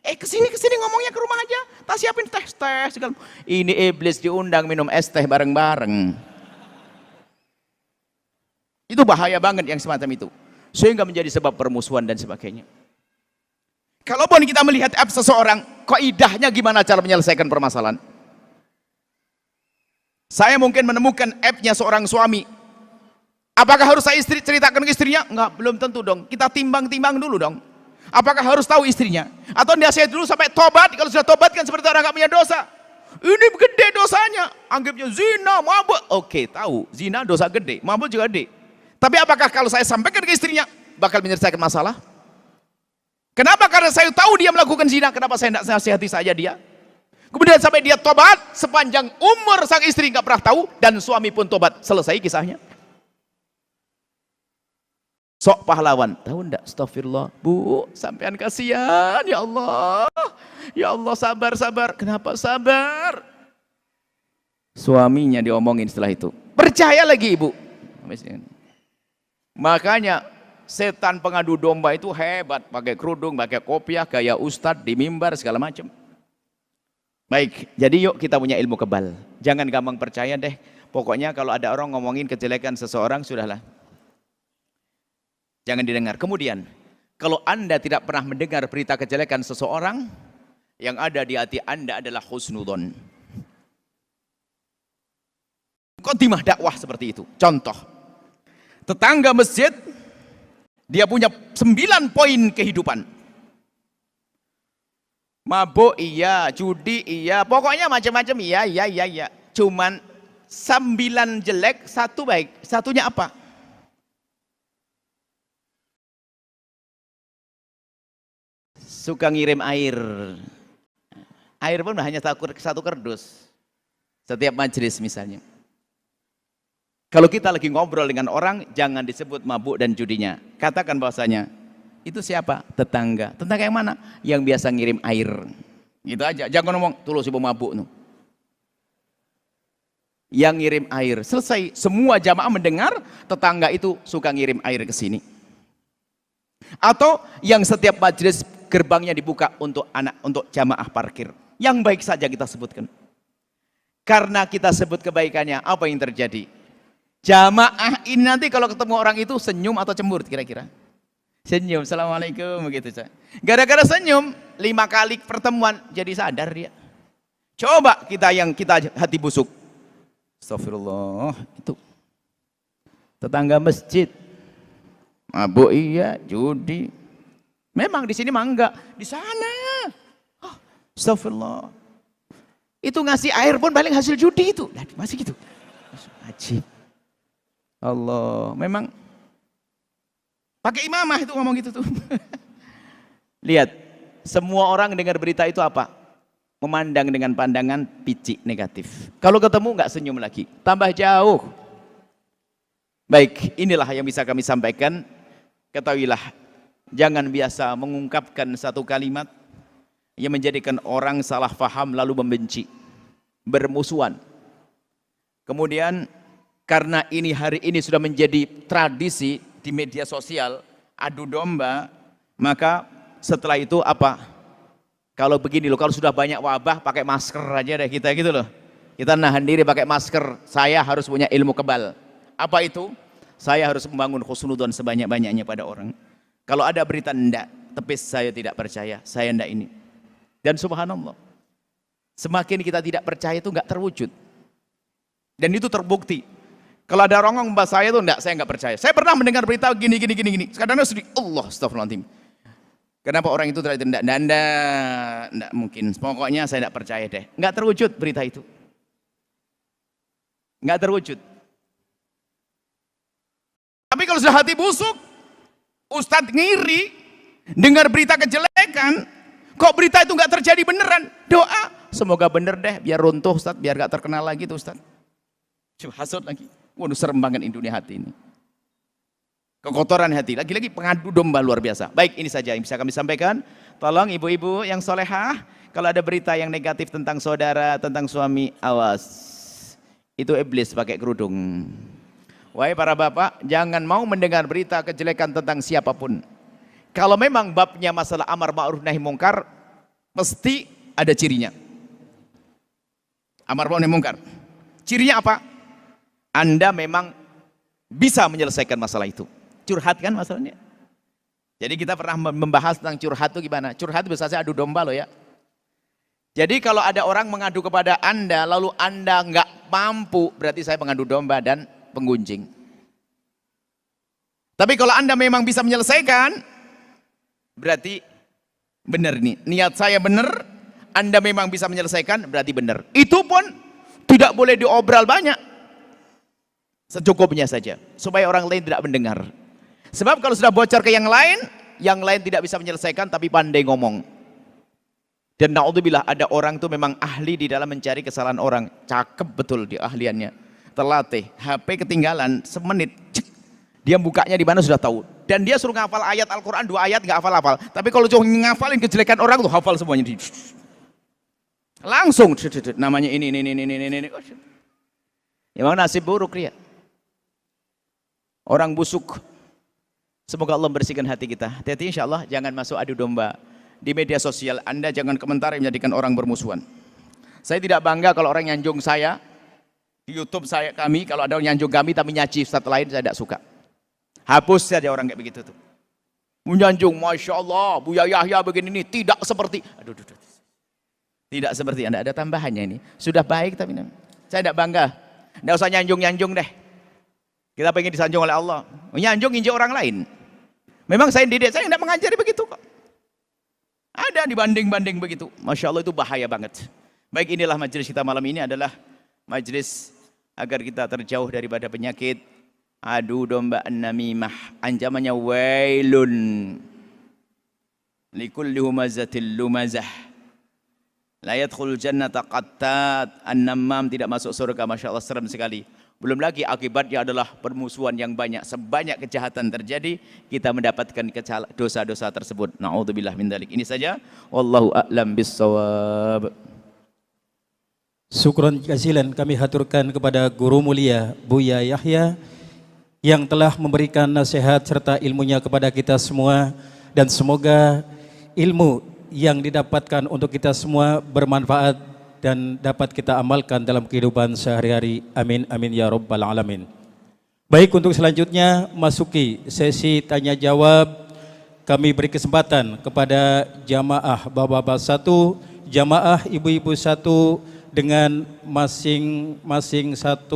Kesini ngomongnya ke rumah aja. Tak siapin teh segala. Ini iblis diundang minum es teh bareng-bareng. Itu bahaya banget yang semacam itu. Sehingga menjadi sebab permusuhan dan sebagainya. Kalaupun kita melihat aib seseorang, kaidahnya gimana cara menyelesaikan permasalahan? Saya mungkin menemukan aibnya seorang suami. Apakah harus saya ceritakan ke istrinya? Enggak, belum tentu dong. Kita timbang-timbang dulu dong. Apakah harus tahu istrinya? Atau nasihat dulu sampai tobat? Kalau sudah tobat kan seperti orang nggak punya dosa. Ini gede dosanya. Anggapnya zina, mabuk. Oke, tahu. Zina dosa gede, mabuk juga gede. Tapi apakah kalau saya sampaikan ke istrinya bakal menyelesaikan masalah? Kenapa? Karena saya tahu dia melakukan zina. Kenapa saya tidak nasihati saja dia? Kemudian sampai dia tobat, sepanjang umur sang istri nggak pernah tahu, dan suami pun tobat. Selesai kisahnya. Sok pahlawan, tahu enggak? Astagfirullah, bu, sampean kasihan, ya Allah, sabar. Kenapa sabar? Suaminya diomongin setelah itu. Percaya lagi ibu. Makanya setan pengadu domba itu hebat, pakai kerudung, pakai kopiah, gaya ustadz di mimbar segala macam. Baik, jadi yuk kita punya ilmu kebal. Jangan gampang percaya deh. Pokoknya kalau ada orang ngomongin kejelekan seseorang, sudahlah. Jangan didengar. Kemudian, kalau Anda tidak pernah mendengar berita kejelekan seseorang, yang ada di hati Anda adalah husnudzon. Khotimah dakwah seperti itu. Contoh, tetangga masjid, dia punya 9 poin kehidupan. Mabuk iya, judi iya, pokoknya macam-macam iya. Cuman 9 jelek, 1 baik. Satunya apa? Suka ngirim air. Air pun hanya 1 kardus. Setiap majelis misalnya. Kalau kita lagi ngobrol dengan orang, jangan disebut mabuk dan judinya. Katakan bahwasanya, itu siapa? Tetangga. Tetangga yang mana? Yang biasa ngirim air. Gitu aja. Jangan ngomong, tuh si mabuk. No. Yang ngirim air. Selesai. Semua jamaah mendengar, tetangga itu suka ngirim air ke sini. Atau yang setiap majelis gerbangnya dibuka untuk jamaah parkir. Yang baik saja kita sebutkan. Karena kita sebut kebaikannya, apa yang terjadi? Jamaah ini nanti kalau ketemu orang itu senyum atau cemburu kira-kira? Senyum, assalamualaikum begitu. Gara-gara senyum 5 kali pertemuan jadi sadar dia. Coba kita hati busuk. Astagfirullah, itu tetangga masjid. Mabuk iya, judi. Memang di sini mah enggak, di sana. Astagfirullah. Itu ngasih air pun paling hasil judi itu. Masih gitu. Ajib. Allah, memang pakai imamah itu ngomong gitu tuh. Lihat, semua orang dengar berita itu apa? Memandang dengan pandangan picik negatif. Kalau ketemu nggak senyum lagi, tambah jauh. Baik, inilah yang bisa kami sampaikan. Ketahuilah, jangan biasa mengungkapkan satu kalimat yang menjadikan orang salah faham lalu membenci, bermusuhan. Kemudian karena hari ini sudah menjadi tradisi di media sosial, adu domba, maka Setelah itu apa? Kalau begini loh, kalau sudah banyak wabah pakai masker aja deh kita gitu loh. Kita nahan diri pakai masker. Saya harus punya ilmu kebal. Apa itu? Saya harus membangun husnudzon sebanyak-banyaknya pada orang. Kalau ada berita enggak, tepis saya tidak percaya, saya enggak ini. Dan subhanallah, semakin kita tidak percaya itu enggak terwujud. Dan itu terbukti. Kalau ada orang ngomong saya itu enggak, saya enggak percaya. Saya pernah mendengar berita gini. Kadang-kadang sedih, Allah astagfirullahaladzim. Kenapa orang itu tidak enggak mungkin. Pokoknya saya enggak percaya deh. Enggak terwujud berita itu. Enggak terwujud. Tapi kalau sudah hati busuk, Ustadz ngiri, dengar berita kejelekan, kok berita itu enggak terjadi beneran? Doa, semoga bener deh, biar runtuh Ustadz, biar enggak terkenal lagi tuh Ustadz. Coba hasut lagi. Waduh, serem banget dunia hati ini. Kekotoran hati, lagi-lagi pengadu domba luar biasa. Baik, ini saja yang bisa kami sampaikan. Tolong ibu-ibu yang solehah, kalau ada berita yang negatif tentang saudara, tentang suami, awas. Itu iblis pakai kerudung. Wahai para bapak, jangan mau mendengar berita kejelekan tentang siapapun. Kalau memang babnya masalah amar ma'ruf nahi mungkar, pasti ada cirinya. Amar ma'ruf nahi mungkar. Cirinya apa? Anda memang bisa menyelesaikan masalah itu. Curhat kan masalahnya. Jadi kita pernah membahas tentang curhat itu gimana. Curhat itu biasanya adu domba loh ya. Jadi kalau ada orang mengadu kepada Anda, lalu Anda nggak mampu, berarti saya mengadu domba dan penggunjing. Tapi kalau Anda memang bisa menyelesaikan, berarti benar nih. Niat saya benar, Anda memang bisa menyelesaikan, berarti benar. Itu pun tidak boleh diobral banyak. Secukupnya saja, supaya orang lain tidak mendengar. Sebab kalau sudah bocor ke yang lain tidak bisa menyelesaikan, tapi pandai ngomong. Dan na'udzubillah, ada orang itu memang ahli di dalam mencari kesalahan orang. Cakep betul di ahliannya. Terlatih, HP ketinggalan, semenit, cek. Dia bukanya di mana sudah tahu. Dan dia suruh ngafal ayat Al-Quran, 2 ayat nggak hafal-hafal. Tapi kalau cuma ngafalin kejelekan orang tuh hafal semuanya. Langsung, namanya ini. Emang nasib buruk dia. Orang busuk. Semoga Allah membersihkan hati kita. Hati-hati insya Allah, jangan masuk adu domba. Di media sosial Anda jangan komentar yang menjadikan orang bermusuhan. Saya tidak bangga kalau orang nyanjung saya. Di YouTube kami, kalau ada orang nyanjung kami tapi nyaci ustaz lain, saya tidak suka. Hapus saja orang kayak begitu tuh. Menyanjung, Masya Allah, Buya Yahya begini ini, tidak seperti. Tidak seperti Anda, ada tambahannya ini. Sudah baik tapi saya tidak bangga. Tidak usah nyanjung-nyanjung deh. Kita pengen disanjung oleh Allah. Nyanjung injak orang lain. Memang saya didik, saya tidak mengajari begitu kok. Ada dibanding-banding begitu. Masya Allah itu bahaya banget. Baik, inilah majelis kita malam ini adalah majelis agar kita terjauh daripada penyakit adu domba an-namimah. Ancamannya wailun likulli humazatil lumazah. La yadkhul jannata qattat. An-namam tidak masuk surga. Masya Allah, serem sekali. Belum lagi akibatnya adalah permusuhan yang banyak. Sebanyak kejahatan terjadi, kita mendapatkan dosa-dosa tersebut. Na'udzubillah min dzalik. Ini saja. Wallahu a'lam bissawab. Syukran jazilan kami haturkan kepada guru mulia Buya Yahya yang telah memberikan nasihat serta ilmunya kepada kita semua, dan semoga ilmu yang didapatkan untuk kita semua bermanfaat dan dapat kita amalkan dalam kehidupan sehari-hari. Amin amin ya rabbal alamin. Baik, untuk selanjutnya masuki sesi tanya jawab. Kami beri kesempatan kepada jamaah bapak-bapak 1, jamaah ibu-ibu 1, dengan masing-masing 1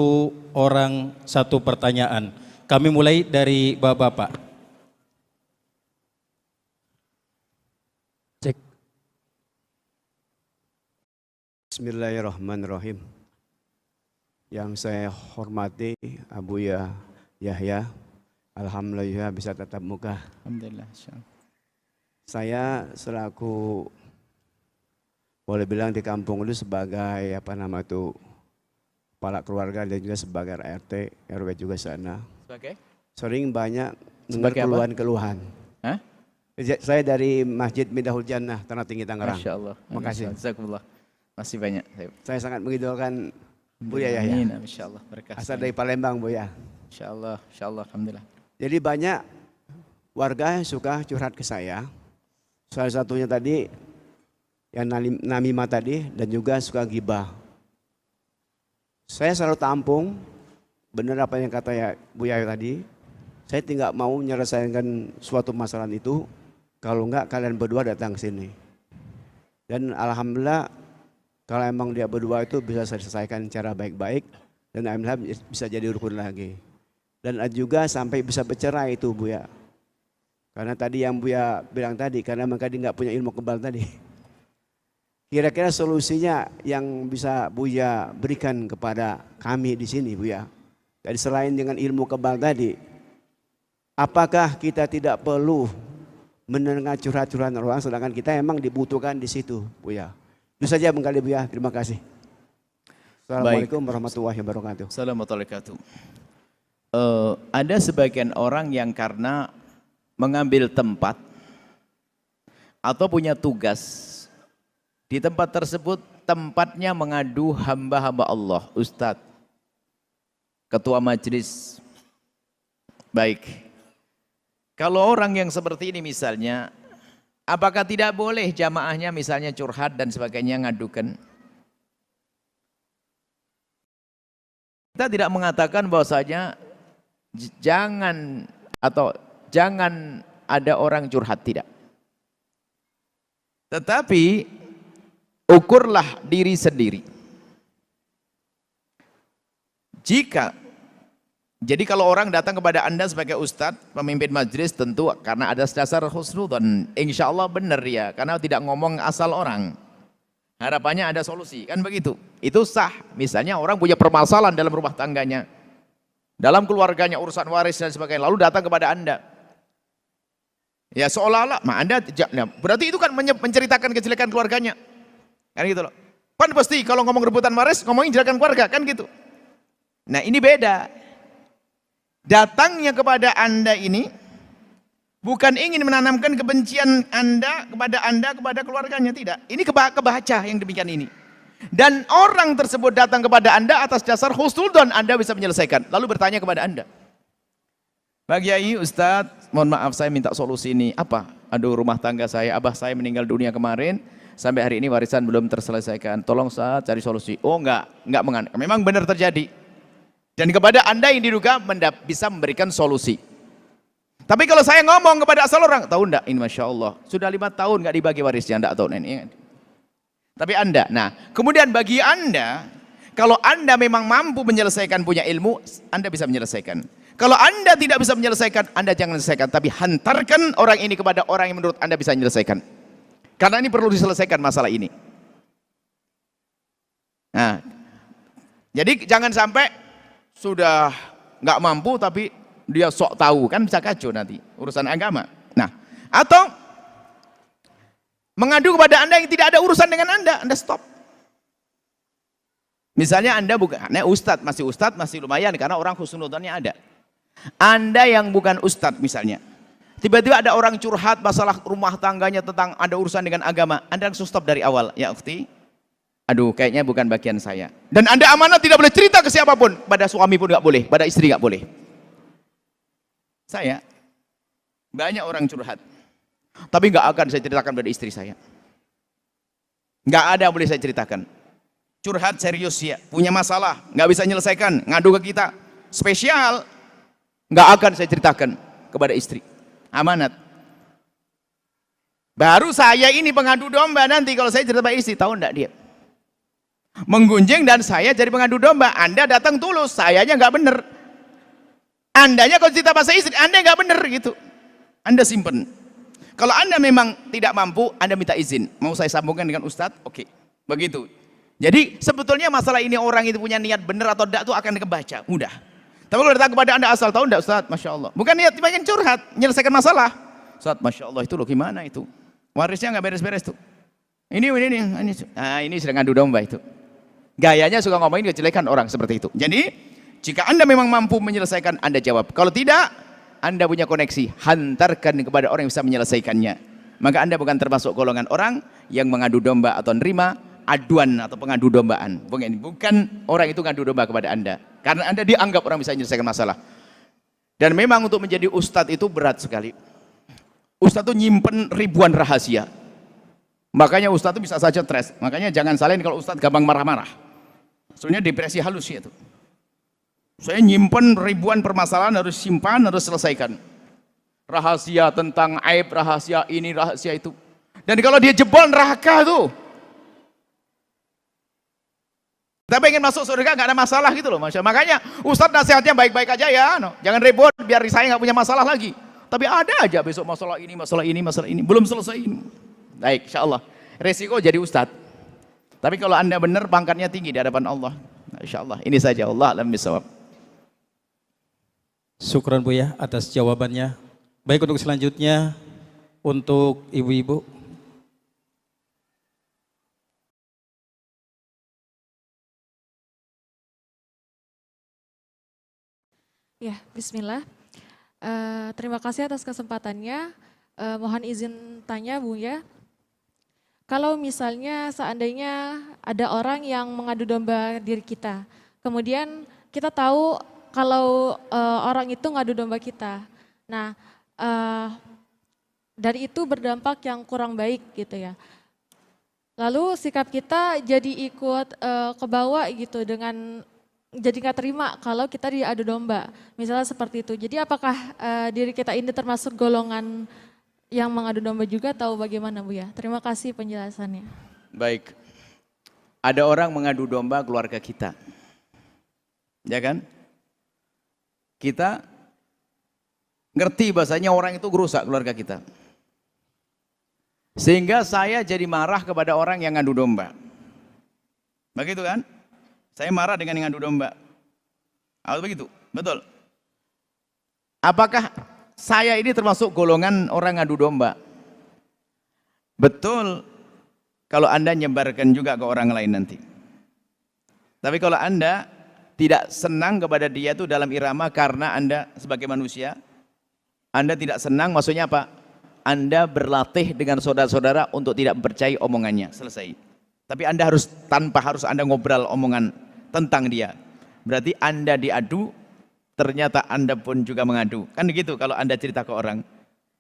orang 1 pertanyaan. Kami mulai dari bapak-bapak. Bismillahirrahmanirrahim. Yang saya hormati Abu Yahya, alhamdulillah bisa tatap muka. Alhamdulillah. Saya selaku boleh bilang di kampung itu sebagai kepala keluarga dan juga sebagai RT, RW juga sana. Sebagai? Sering banyak dengar keluhan-keluhan. Hah? Saya dari Masjid Midahul Jannah, Tanah Tinggi Tangerang. Masya Allah. Makasih. Jazakumullah. Masih banyak. Saya sangat mengidolakan Buya Yahya. Insya Allah berkah. Asal dari Palembang, Buya. Insya Allah, alhamdulillah. Jadi banyak warga yang suka curhat ke saya Salah satunya tadi yang namimah tadi dan juga suka gibah. Saya selalu tampung, benar apa yang kata ya Bu Yahya tadi. Saya tidak mau menyelesaikan suatu masalah itu kalau enggak kalian berdua datang ke sini. Dan alhamdulillah kalau emang dia berdua itu bisa selesaikan cara baik-baik dan alhamdulillah bisa jadi rukun lagi. Dan juga sampai bisa bercerai itu Bu ya. Karena tadi yang Bu ya bilang tadi, karena mereka nggak punya ilmu kebal tadi. Kira-kira solusinya yang bisa Bu ya berikan kepada kami di sini Bu ya. Jadi selain dengan ilmu kebal tadi, apakah kita tidak perlu mendengar curhat-curhatan orang sedangkan kita emang dibutuhkan di situ Bu ya. Itu saja Bang Kali Bu ya. Terima kasih. Assalamualaikum warahmatullahi wabarakatuh. Assalamualaikum warahmatullahi wabarakatuh. Ada sebagian orang yang karena mengambil tempat atau punya tugas di tempat tersebut, tempatnya mengadu hamba-hamba Allah, Ustadz, ketua majelis. Baik, kalau orang yang seperti ini misalnya, apakah tidak boleh jamaahnya misalnya curhat dan sebagainya ngadukan? Kita tidak mengatakan bahwasanya jangan ada orang curhat, tidak. Tetapi ukurlah diri sendiri. Jadi kalau orang datang kepada Anda sebagai ustadz, pemimpin majelis, tentu karena ada dasar husnudzon, insya Allah benar ya, karena tidak ngomong asal orang. Harapannya ada solusi, kan begitu. Itu sah. Misalnya orang punya permasalahan dalam rumah tangganya, dalam keluarganya, urusan waris dan sebagainya, lalu datang kepada Anda. Ya seolah-olah, Anda berarti itu kan menceritakan kejelekan keluarganya. Kan gitu loh. Kan pasti kalau ngomong rebutan waris, ngomongin jelekan keluarga, kan gitu. Nah ini beda. Datangnya kepada Anda ini bukan ingin menanamkan kebencian Anda kepada keluarganya, tidak. Ini kebaca yang demikian ini. Dan orang tersebut datang kepada Anda atas dasar husnudzon, Anda bisa menyelesaikan. Lalu bertanya kepada Anda, Pak Kiai, Ustadz, mohon maaf saya minta solusi ini. Apa? Aduh, rumah tangga saya, abah saya meninggal dunia kemarin, sampai hari ini warisan belum terselesaikan. Tolong Ustadz cari solusi. Oh enggak mengandung. Memang benar terjadi. Dan kepada Anda yang diduga bisa memberikan solusi. Tapi kalau saya ngomong kepada asal orang, tahu enggak? Ini Masya Allah, sudah 5 tahun enggak dibagi warisnya, enggak tahu ini. Tapi Anda, nah kemudian bagi Anda, kalau Anda memang mampu menyelesaikan, punya ilmu, Anda bisa menyelesaikan. Kalau Anda tidak bisa menyelesaikan, Anda jangan menyelesaikan, tapi hantarkan orang ini kepada orang yang menurut Anda bisa menyelesaikan. Karena ini perlu diselesaikan masalah ini. Nah, jadi jangan sampai sudah nggak mampu tapi dia sok tahu, kan bisa kacau nanti urusan agama. Nah, atau mengadu kepada Anda yang tidak ada urusan dengan Anda stop. Misalnya Anda bukan ustadz, masih lumayan karena orang husnudzonnya ada. Anda yang bukan ustadz misalnya, tiba-tiba ada orang curhat masalah rumah tangganya tentang ada urusan dengan agama, Anda langsung stop dari awal. Ya ukhti, aduh kayaknya bukan bagian saya. Dan Anda amanah tidak boleh cerita ke siapapun, pada suami pun nggak boleh, pada istri nggak boleh. Saya banyak orang curhat, tapi nggak akan saya ceritakan pada istri saya. Nggak ada boleh saya ceritakan. Curhat serius ya, punya masalah, nggak bisa menyelesaikan, ngadu ke kita, spesial, nggak akan saya ceritakan kepada istri. Amanat. Baru saya ini pengadu domba nanti kalau saya cerita pada istri, tahu enggak dia? Menggunjing dan saya jadi pengadu domba. Anda datang tulus, sayanya nggak bener. Andanya kalau cerita bahasa istri, Anda nggak bener gitu. Anda simpen. Kalau Anda memang tidak mampu, Anda minta izin. Mau saya sambungkan dengan Ustadz? Oke. Begitu. Jadi sebetulnya masalah ini orang itu punya niat benar atau tidak itu akan kebaca. Mudah. Tapi kalau datang kepada Anda asal tahu enggak Ustadz? Masya Allah. Bukan niat pengen curhat, menyelesaikan masalah. Ustadz, Masya Allah itu loh gimana itu? Warisnya nggak beres-beres tuh. Ini. Nah ini sedang ngadu domba itu. Gayanya suka ngomongin kejelekan orang seperti itu. Jadi jika Anda memang mampu menyelesaikan, Anda jawab. Kalau tidak, Anda punya koneksi, hantarkan kepada orang yang bisa menyelesaikannya. Maka Anda bukan termasuk golongan orang yang mengadu domba atau nerima aduan atau pengadu dombaan. Bukan orang itu ngadu domba kepada Anda. Karena Anda dianggap orang bisa menyelesaikan masalah. Dan memang untuk menjadi ustadz itu berat sekali. Ustadz tuh nyimpen ribuan rahasia. Makanya Ustadz tuh bisa saja stres. Makanya jangan salahin kalau Ustadz gampang marah-marah. Sebenarnya depresi halus ya itu. Saya nyimpen ribuan permasalahan, harus simpan, harus selesaikan. Rahasia tentang aib, rahasia ini, rahasia itu. Dan kalau dia jebol neraka tuh, kita pengen masuk surga nggak ada masalah gitu loh, Masya. Makanya Ustadz nasihatnya baik-baik aja ya, no. Jangan ribut biar saya nggak punya masalah lagi. Tapi ada aja besok masalah ini, masalah ini, masalah ini, belum selesai. Baik, insya Allah. Resiko jadi Ustadz. Tapi kalau anda benar pangkatnya tinggi di hadapan Allah, insya Allah. Ini saja, Allah alam bisawab. Syukran Buya atas jawabannya. Baik, untuk selanjutnya untuk ibu-ibu. Ya, bismillah. Terima kasih atas kesempatannya. Mohon izin tanya Bu ya. Kalau misalnya seandainya ada orang yang mengadu domba diri kita, kemudian kita tahu kalau orang itu ngadu domba kita. Nah, dari itu berdampak yang kurang baik gitu ya. Lalu sikap kita jadi ikut kebawa gitu dengan jadi nggak terima kalau kita diadu domba, misalnya seperti itu. Jadi apakah diri kita ini termasuk golongan yang mengadu domba juga atau bagaimana Bu ya? Terima kasih penjelasannya. Baik, ada orang mengadu domba keluarga kita, ya kan? Kita ngerti bahasanya orang itu merusak keluarga kita. Sehingga saya jadi marah kepada orang yang ngadu domba. Begitu kan? Saya marah dengan yang ngadu domba. Atau begitu? Betul. Apakah saya ini termasuk golongan orang ngadu domba? Betul kalau Anda nyebarkan juga ke orang lain nanti. Tapi kalau Anda tidak senang kepada dia itu dalam irama karena Anda sebagai manusia, Anda tidak senang, maksudnya apa? Anda berlatih dengan saudara-saudara untuk tidak mempercayai omongannya. Selesai. Tapi Anda harus, tanpa harus Anda ngobrol omongan tentang dia. Berarti Anda diadu, ternyata Anda pun juga mengadu. Kan begitu kalau Anda cerita ke orang.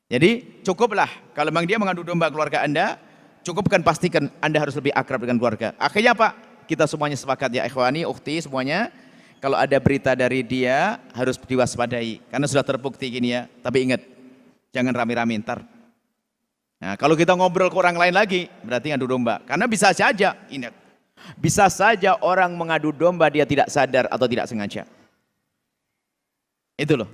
Jadi cukuplah, kalau memang dia mengadu domba keluarga Anda, cukupkan pastikan Anda harus lebih akrab dengan keluarga. Akhirnya apa? Kita semuanya sepakat ya ikhwani, ukhti semuanya. Kalau ada berita dari dia, harus diwaspadai. Karena sudah terbukti gini ya. Tapi ingat, jangan rame-rame ntar. Nah, kalau kita ngobrol ke orang lain lagi, berarti ngadu domba. Karena bisa saja, ingat, bisa saja orang mengadu domba dia tidak sadar atau tidak sengaja. Itu loh.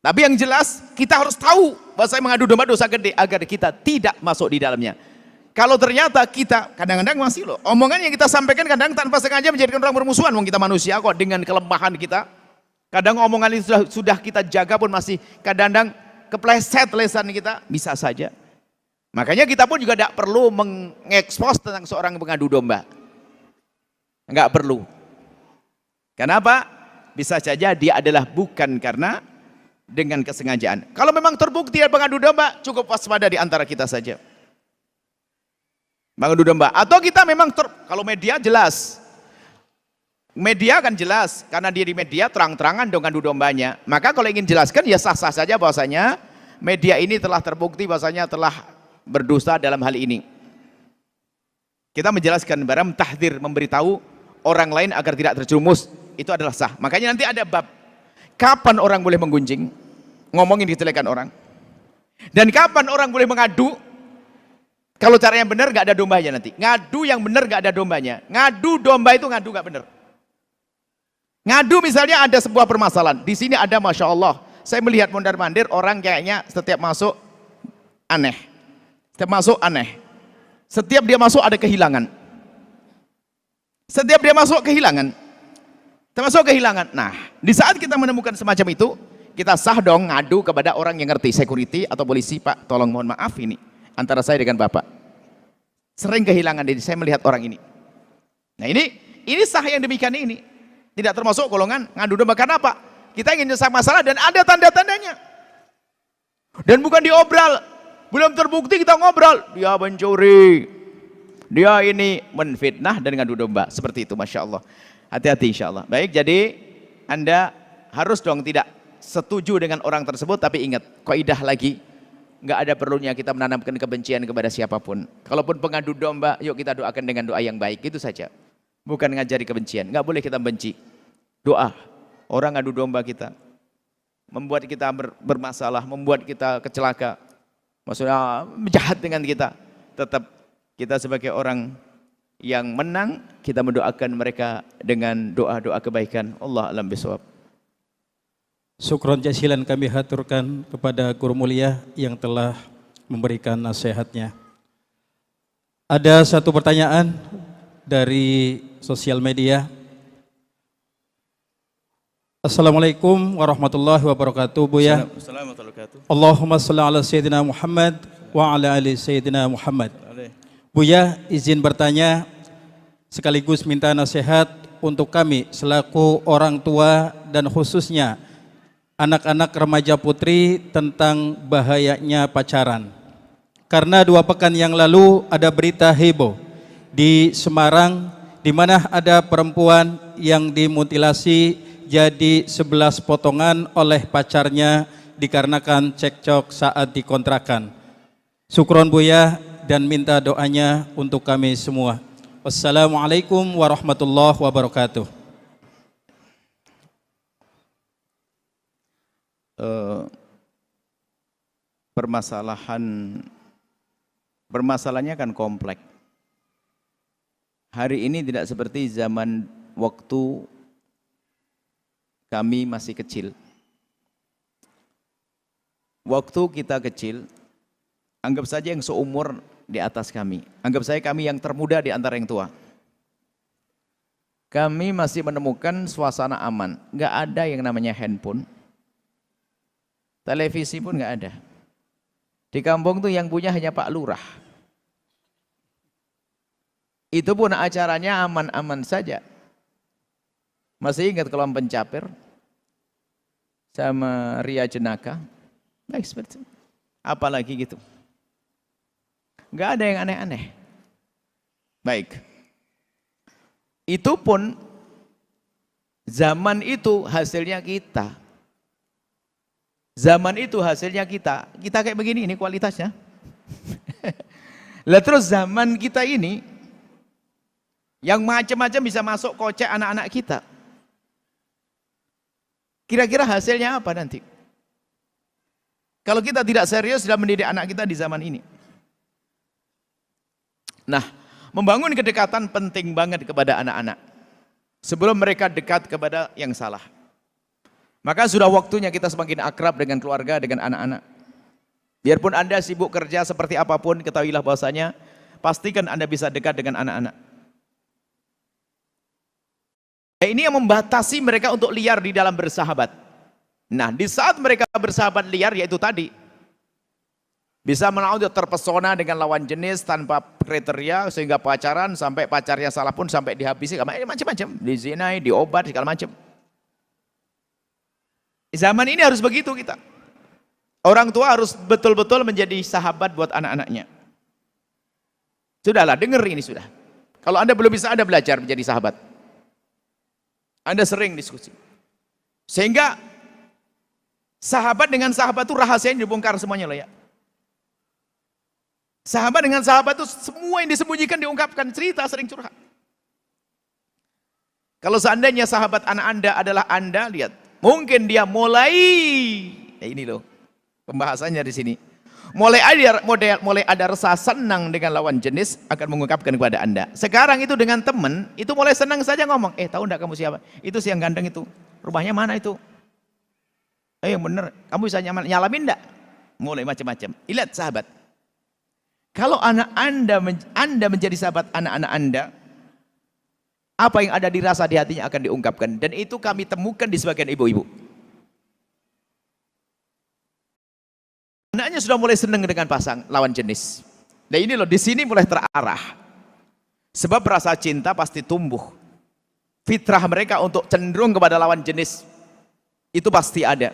Tapi yang jelas, kita harus tahu bahwa saya mengadu domba dosa gede agar kita tidak masuk di dalamnya. Kalau ternyata kita, kadang-kadang masih loh, omongan yang kita sampaikan kadang tanpa sengaja menjadikan orang bermusuhan. Wong kita manusia kok, dengan kelemahan kita. Kadang omongan itu sudah kita jaga pun masih kadang-kadang kepleset lesan kita, bisa saja. Makanya kita pun juga tidak perlu mengekspos tentang seorang pengadu domba. Enggak perlu. Kenapa? Bisa saja dia adalah bukan karena dengan kesengajaan. Kalau memang terbukti dia pengadu domba, cukup waspada di antara kita saja. Mengadu domba. Atau kita memang, kalau media jelas. Media kan jelas, karena dia di media terang-terangan dong ngadu dombanya. Maka kalau ingin jelaskan ya sah-sah saja bahwasanya media ini telah terbukti bahwasanya telah berdosa dalam hal ini. Kita menjelaskan barang tahdzir, memberitahu orang lain agar tidak terjerumus, itu adalah sah. Makanya nanti ada bab kapan orang boleh menggunjing, ngomongin kejelekan orang, dan kapan orang boleh mengadu. Kalau caranya benar nggak ada dombanya nanti. Ngadu yang benar nggak ada dombanya. Ngadu domba itu ngadu nggak benar. Ngadu misalnya ada sebuah permasalahan. Di sini ada, masya Allah, saya melihat mondar-mandir orang kayaknya setiap masuk aneh. Setiap masuk aneh. Setiap dia masuk ada kehilangan. Setiap dia masuk kehilangan. Termasuk kehilangan. Nah, di saat kita menemukan semacam itu, kita sah dong ngadu kepada orang yang ngerti, security atau polisi. Pak, tolong mohon maaf ini antara saya dengan Bapak. Sering kehilangan diri, saya melihat orang ini. Nah, ini sah yang demikian ini. Tidak termasuk golongan ngadu domba. Karena apa? Kita ingin menyelesaikan masalah dan ada tanda-tandanya. Dan bukan diobral. Belum terbukti kita ngobrol, dia mencuri, dia ini menfitnah dan ngadu domba. Seperti itu, masya Allah. Hati-hati insya Allah. Baik, jadi Anda harus dong tidak setuju dengan orang tersebut, tapi ingat, kaidah lagi, nggak ada perlunya kita menanamkan kebencian kepada siapapun. Kalaupun pengadu domba, yuk kita doakan dengan doa yang baik, itu saja. Bukan ngajari kebencian, nggak boleh kita benci. Doa, orang ngadu domba kita, membuat kita bermasalah, membuat kita kecelaka, maksudnya jahat dengan kita, tetap kita sebagai orang yang menang, kita mendoakan mereka dengan doa-doa kebaikan. Allah alam bisawab. Syukron jasilan kami haturkan kepada guru mulia yang telah memberikan nasihatnya. Ada satu pertanyaan dari sosial media. Assalamualaikum warahmatullahi wabarakatuh, Buya. Assalamualaikum warahmatullahi wabarakatuh. Allahumma shalli ala Sayyidina Muhammad wa ala ali Sayyidina Muhammad. Buya, izin bertanya sekaligus minta nasihat untuk kami selaku orang tua dan khususnya anak-anak remaja putri tentang bahayanya pacaran. Karena 2 pekan yang lalu ada berita heboh di Semarang di mana ada perempuan yang dimutilasi jadi 11 potongan oleh pacarnya dikarenakan cekcok saat dikontrakan. Syukron Buya dan minta doanya untuk kami semua. Wassalamualaikum warahmatullahi wabarakatuh. Permasalahannya kan kompleks. Hari ini tidak seperti zaman waktu kami masih kecil. Waktu kita kecil, anggap saja yang seumur di atas kami. Anggap saja kami yang termuda di antara yang tua. Kami masih menemukan suasana aman. Nggak ada yang namanya handphone. Televisi pun nggak ada. Di kampung tuh yang punya hanya Pak Lurah. Itu pun acaranya aman-aman saja. Masih ingat Kolam Pencapir sama Ria Jenaka? Baik seperti itu. Apalagi gitu. Nggak ada yang aneh-aneh. Baik. Itu pun zaman itu hasilnya kita. Zaman itu hasilnya kita. Kita kayak begini, ini kualitasnya. Lah terus zaman kita ini yang macam-macam bisa masuk kocek anak-anak kita. Kira-kira hasilnya apa nanti? Kalau kita tidak serius dalam mendidik anak kita di zaman ini. Nah, membangun kedekatan penting banget kepada anak-anak. Sebelum mereka dekat kepada yang salah. Maka sudah waktunya kita semakin akrab dengan keluarga, dengan anak-anak. Biarpun Anda sibuk kerja seperti apapun, ketahuilah bahwasanya pastikan Anda bisa dekat dengan anak-anak. Ini yang membatasi mereka untuk liar di dalam bersahabat. Nah, di saat mereka bersahabat liar, yaitu tadi, bisa menaudil terpesona dengan lawan jenis tanpa kriteria sehingga pacaran sampai pacarnya salah pun sampai dihabisi macam-macam, dizinai, diobat segala macam. Zaman ini harus begitu kita. Orang tua harus betul-betul menjadi sahabat buat anak-anaknya. Sudahlah, dengar ini sudah. Kalau Anda belum bisa, Anda belajar menjadi sahabat. Anda sering diskusi. Sehingga sahabat dengan sahabat itu rahasianya dibongkar semuanya loh ya. Sahabat dengan sahabat itu semua yang disembunyikan diungkapkan, cerita sering curhat. Kalau seandainya sahabat anak Anda adalah Anda, lihat, mungkin dia mulai, ini loh pembahasannya di sini. Mulai ada rasa senang dengan lawan jenis akan mengungkapkan kepada Anda. Sekarang itu dengan teman, itu mulai senang saja ngomong, tahu enggak kamu siapa? Itu si yang ganteng itu, rumahnya mana itu? Yang bener, kamu bisa nyalamin enggak? Mulai macam-macam. Lihat sahabat. Kalau anak Anda menjadi sahabat anak-anak Anda, apa yang ada di rasa di hatinya akan diungkapkan. Dan itu kami temukan di sebagian ibu-ibu. Anaknya sudah mulai senang dengan pasang lawan jenis. Nah ini loh, di sini mulai terarah. Sebab rasa cinta pasti tumbuh. Fitrah mereka untuk cenderung kepada lawan jenis, itu pasti ada.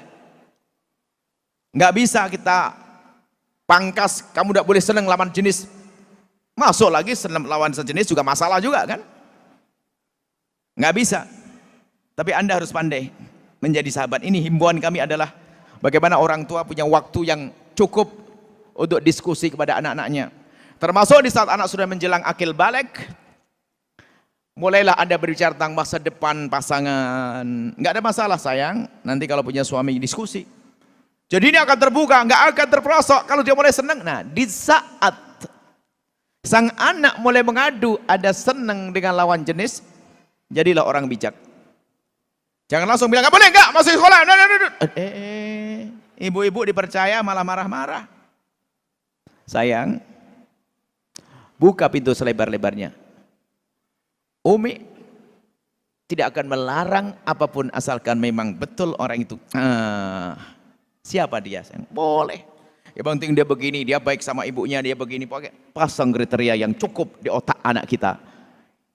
Nggak bisa kita pangkas, kamu tidak boleh senang lawan jenis. Masuk lagi senang lawan sejenis juga masalah juga kan? Nggak bisa. Tapi Anda harus pandai menjadi sahabat. Ini himbauan kami adalah bagaimana orang tua punya waktu yang cukup untuk diskusi kepada anak-anaknya. Termasuk di saat anak sudah menjelang akil balik, mulailah Anda berbicara tentang masa depan pasangan. Nggak ada masalah sayang, nanti kalau punya suami diskusi. Jadi ini akan terbuka, nggak akan terperosok kalau dia mulai senang. Nah, di saat sang anak mulai mengadu, ada senang dengan lawan jenis, jadilah orang bijak. Jangan langsung bilang, nggak boleh, nggak, masih sekolah. Ibu-ibu dipercaya malah marah-marah. Sayang, buka pintu selebar-lebarnya. Umi tidak akan melarang apapun asalkan memang betul orang itu. Siapa dia? Sayang? Boleh. Ya penting dia begini, dia baik sama ibunya, dia begini. Pasang kriteria yang cukup di otak anak kita.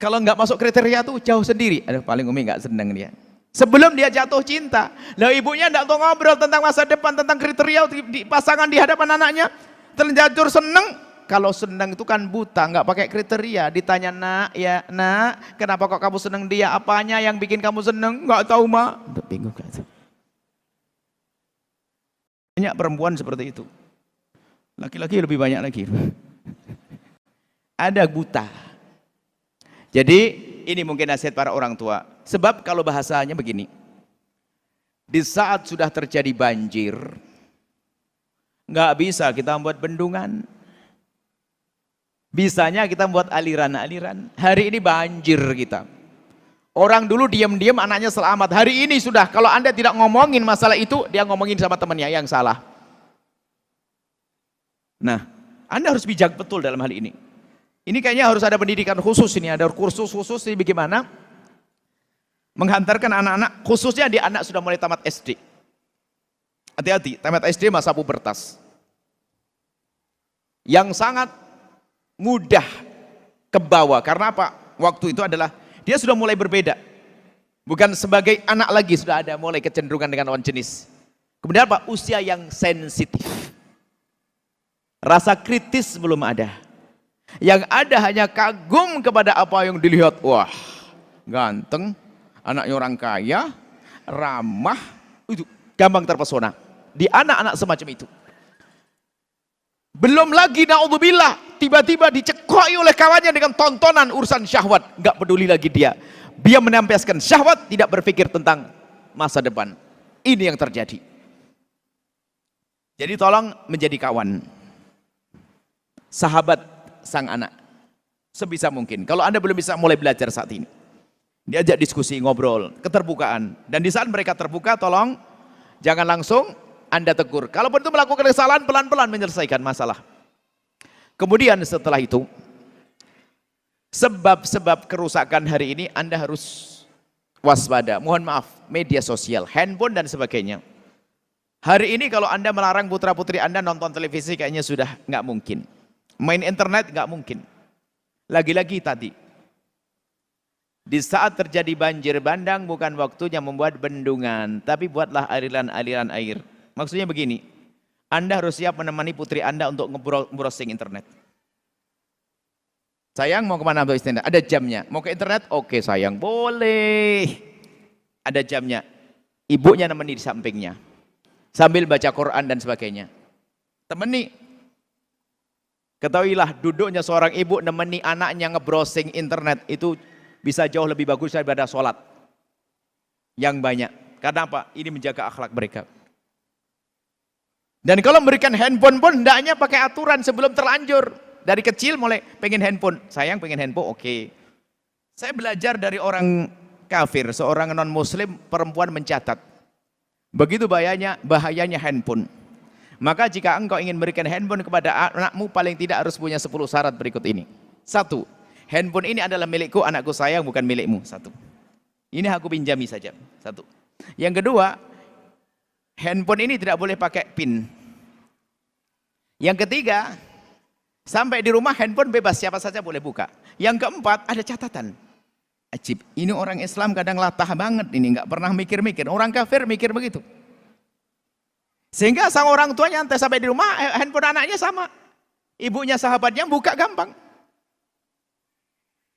Kalau nggak masuk kriteria tuh jauh sendiri. Aduh, paling Umi nggak seneng dia. Sebelum dia jatuh cinta, lah ibunya nggak tahu ngobrol tentang masa depan, tentang kriteria di pasangan di hadapan anaknya. Terlanjur seneng. Kalau seneng itu kan buta, nggak pakai kriteria. Ditanya, nak, ya nak, kenapa kok kamu seneng dia? Apanya yang bikin kamu seneng? Nggak tahu, mak. Bingung kan? Banyak perempuan seperti itu. Laki-laki lebih banyak lagi. Ada buta. Jadi ini mungkin nasihat para orang tua. Sebab kalau bahasanya begini, di saat sudah terjadi banjir, nggak bisa kita membuat bendungan. Bisanya kita membuat aliran-aliran. Hari ini banjir kita. Orang dulu diam-diam anaknya selamat. Hari ini sudah, kalau Anda tidak ngomongin masalah itu, dia ngomongin sama temannya yang salah. Nah, Anda harus bijak betul dalam hal ini. Ini kayaknya harus ada pendidikan khusus ini, ada kursus khusus ini bagaimana menghantarkan anak-anak, khususnya di anak sudah mulai tamat SD. Hati-hati, tamat SD masa pubertas. Yang sangat mudah ke bawah, karena apa? Waktu itu adalah dia sudah mulai berbeda. Bukan sebagai anak lagi, sudah ada mulai kecenderungan dengan lawan jenis. Kemudian apa? Usia yang sensitif. Rasa kritis belum ada. Yang ada hanya kagum kepada apa yang dilihat. Wah, ganteng, anaknya orang kaya, ramah, itu gampang terpesona. Di anak-anak semacam itu. Belum lagi naudzubillah, tiba-tiba dicekoi oleh kawannya dengan tontonan urusan syahwat. Nggak peduli lagi dia. Dia menampilkan syahwat, tidak berpikir tentang masa depan. Ini yang terjadi. Jadi tolong menjadi kawan, sahabat sang anak sebisa mungkin. Kalau Anda belum bisa mulai belajar saat ini, diajak diskusi, ngobrol, keterbukaan. Dan di saat mereka terbuka, tolong jangan langsung Anda tegur. Kalaupun itu melakukan kesalahan, pelan-pelan menyelesaikan masalah. Kemudian setelah itu, sebab-sebab kerusakan hari ini Anda harus waspada. Mohon maaf, media sosial, handphone dan sebagainya. Hari ini kalau Anda melarang putra-putri Anda nonton televisi, kayaknya sudah nggak mungkin. Main internet nggak mungkin. Lagi-lagi tadi, di saat terjadi banjir bandang bukan waktunya membuat bendungan, tapi buatlah aliran-aliran air. Maksudnya begini, Anda harus siap menemani putri Anda untuk nge-browsing internet. Sayang mau kemana untuk internet? Ada jamnya. Mau ke internet? Oke sayang, boleh. Ada jamnya. Ibunya nemeni di sampingnya. Sambil baca Quran dan sebagainya. Temani. Ketahuilah, duduknya seorang ibu nemeni anaknya nge-browsing internet itu bisa jauh lebih bagus daripada sholat yang banyak. Karena apa? Ini menjaga akhlak mereka. Dan kalau memberikan handphone pun hendaknya pakai aturan sebelum terlanjur. Dari kecil mulai pengen handphone. Sayang pengen handphone, oke. Saya belajar dari orang kafir, seorang non muslim perempuan mencatat. Begitu bahayanya handphone. Maka jika engkau ingin berikan handphone kepada anakmu, paling tidak harus punya 10 syarat berikut ini. 1. Handphone ini adalah milikku, anakku sayang, bukan milikmu. 1. Ini aku pinjami saja. 1. Yang kedua, handphone ini tidak boleh pakai PIN. Yang ketiga, sampai di rumah handphone bebas, siapa saja boleh buka. Yang keempat, ada catatan. Ajib, ini orang Islam kadang latah banget ini, nggak pernah mikir-mikir. Orang kafir mikir begitu. Sehingga sang orang tua nyantai sampai di rumah, handphone anaknya sama. Ibunya sahabatnya buka gampang.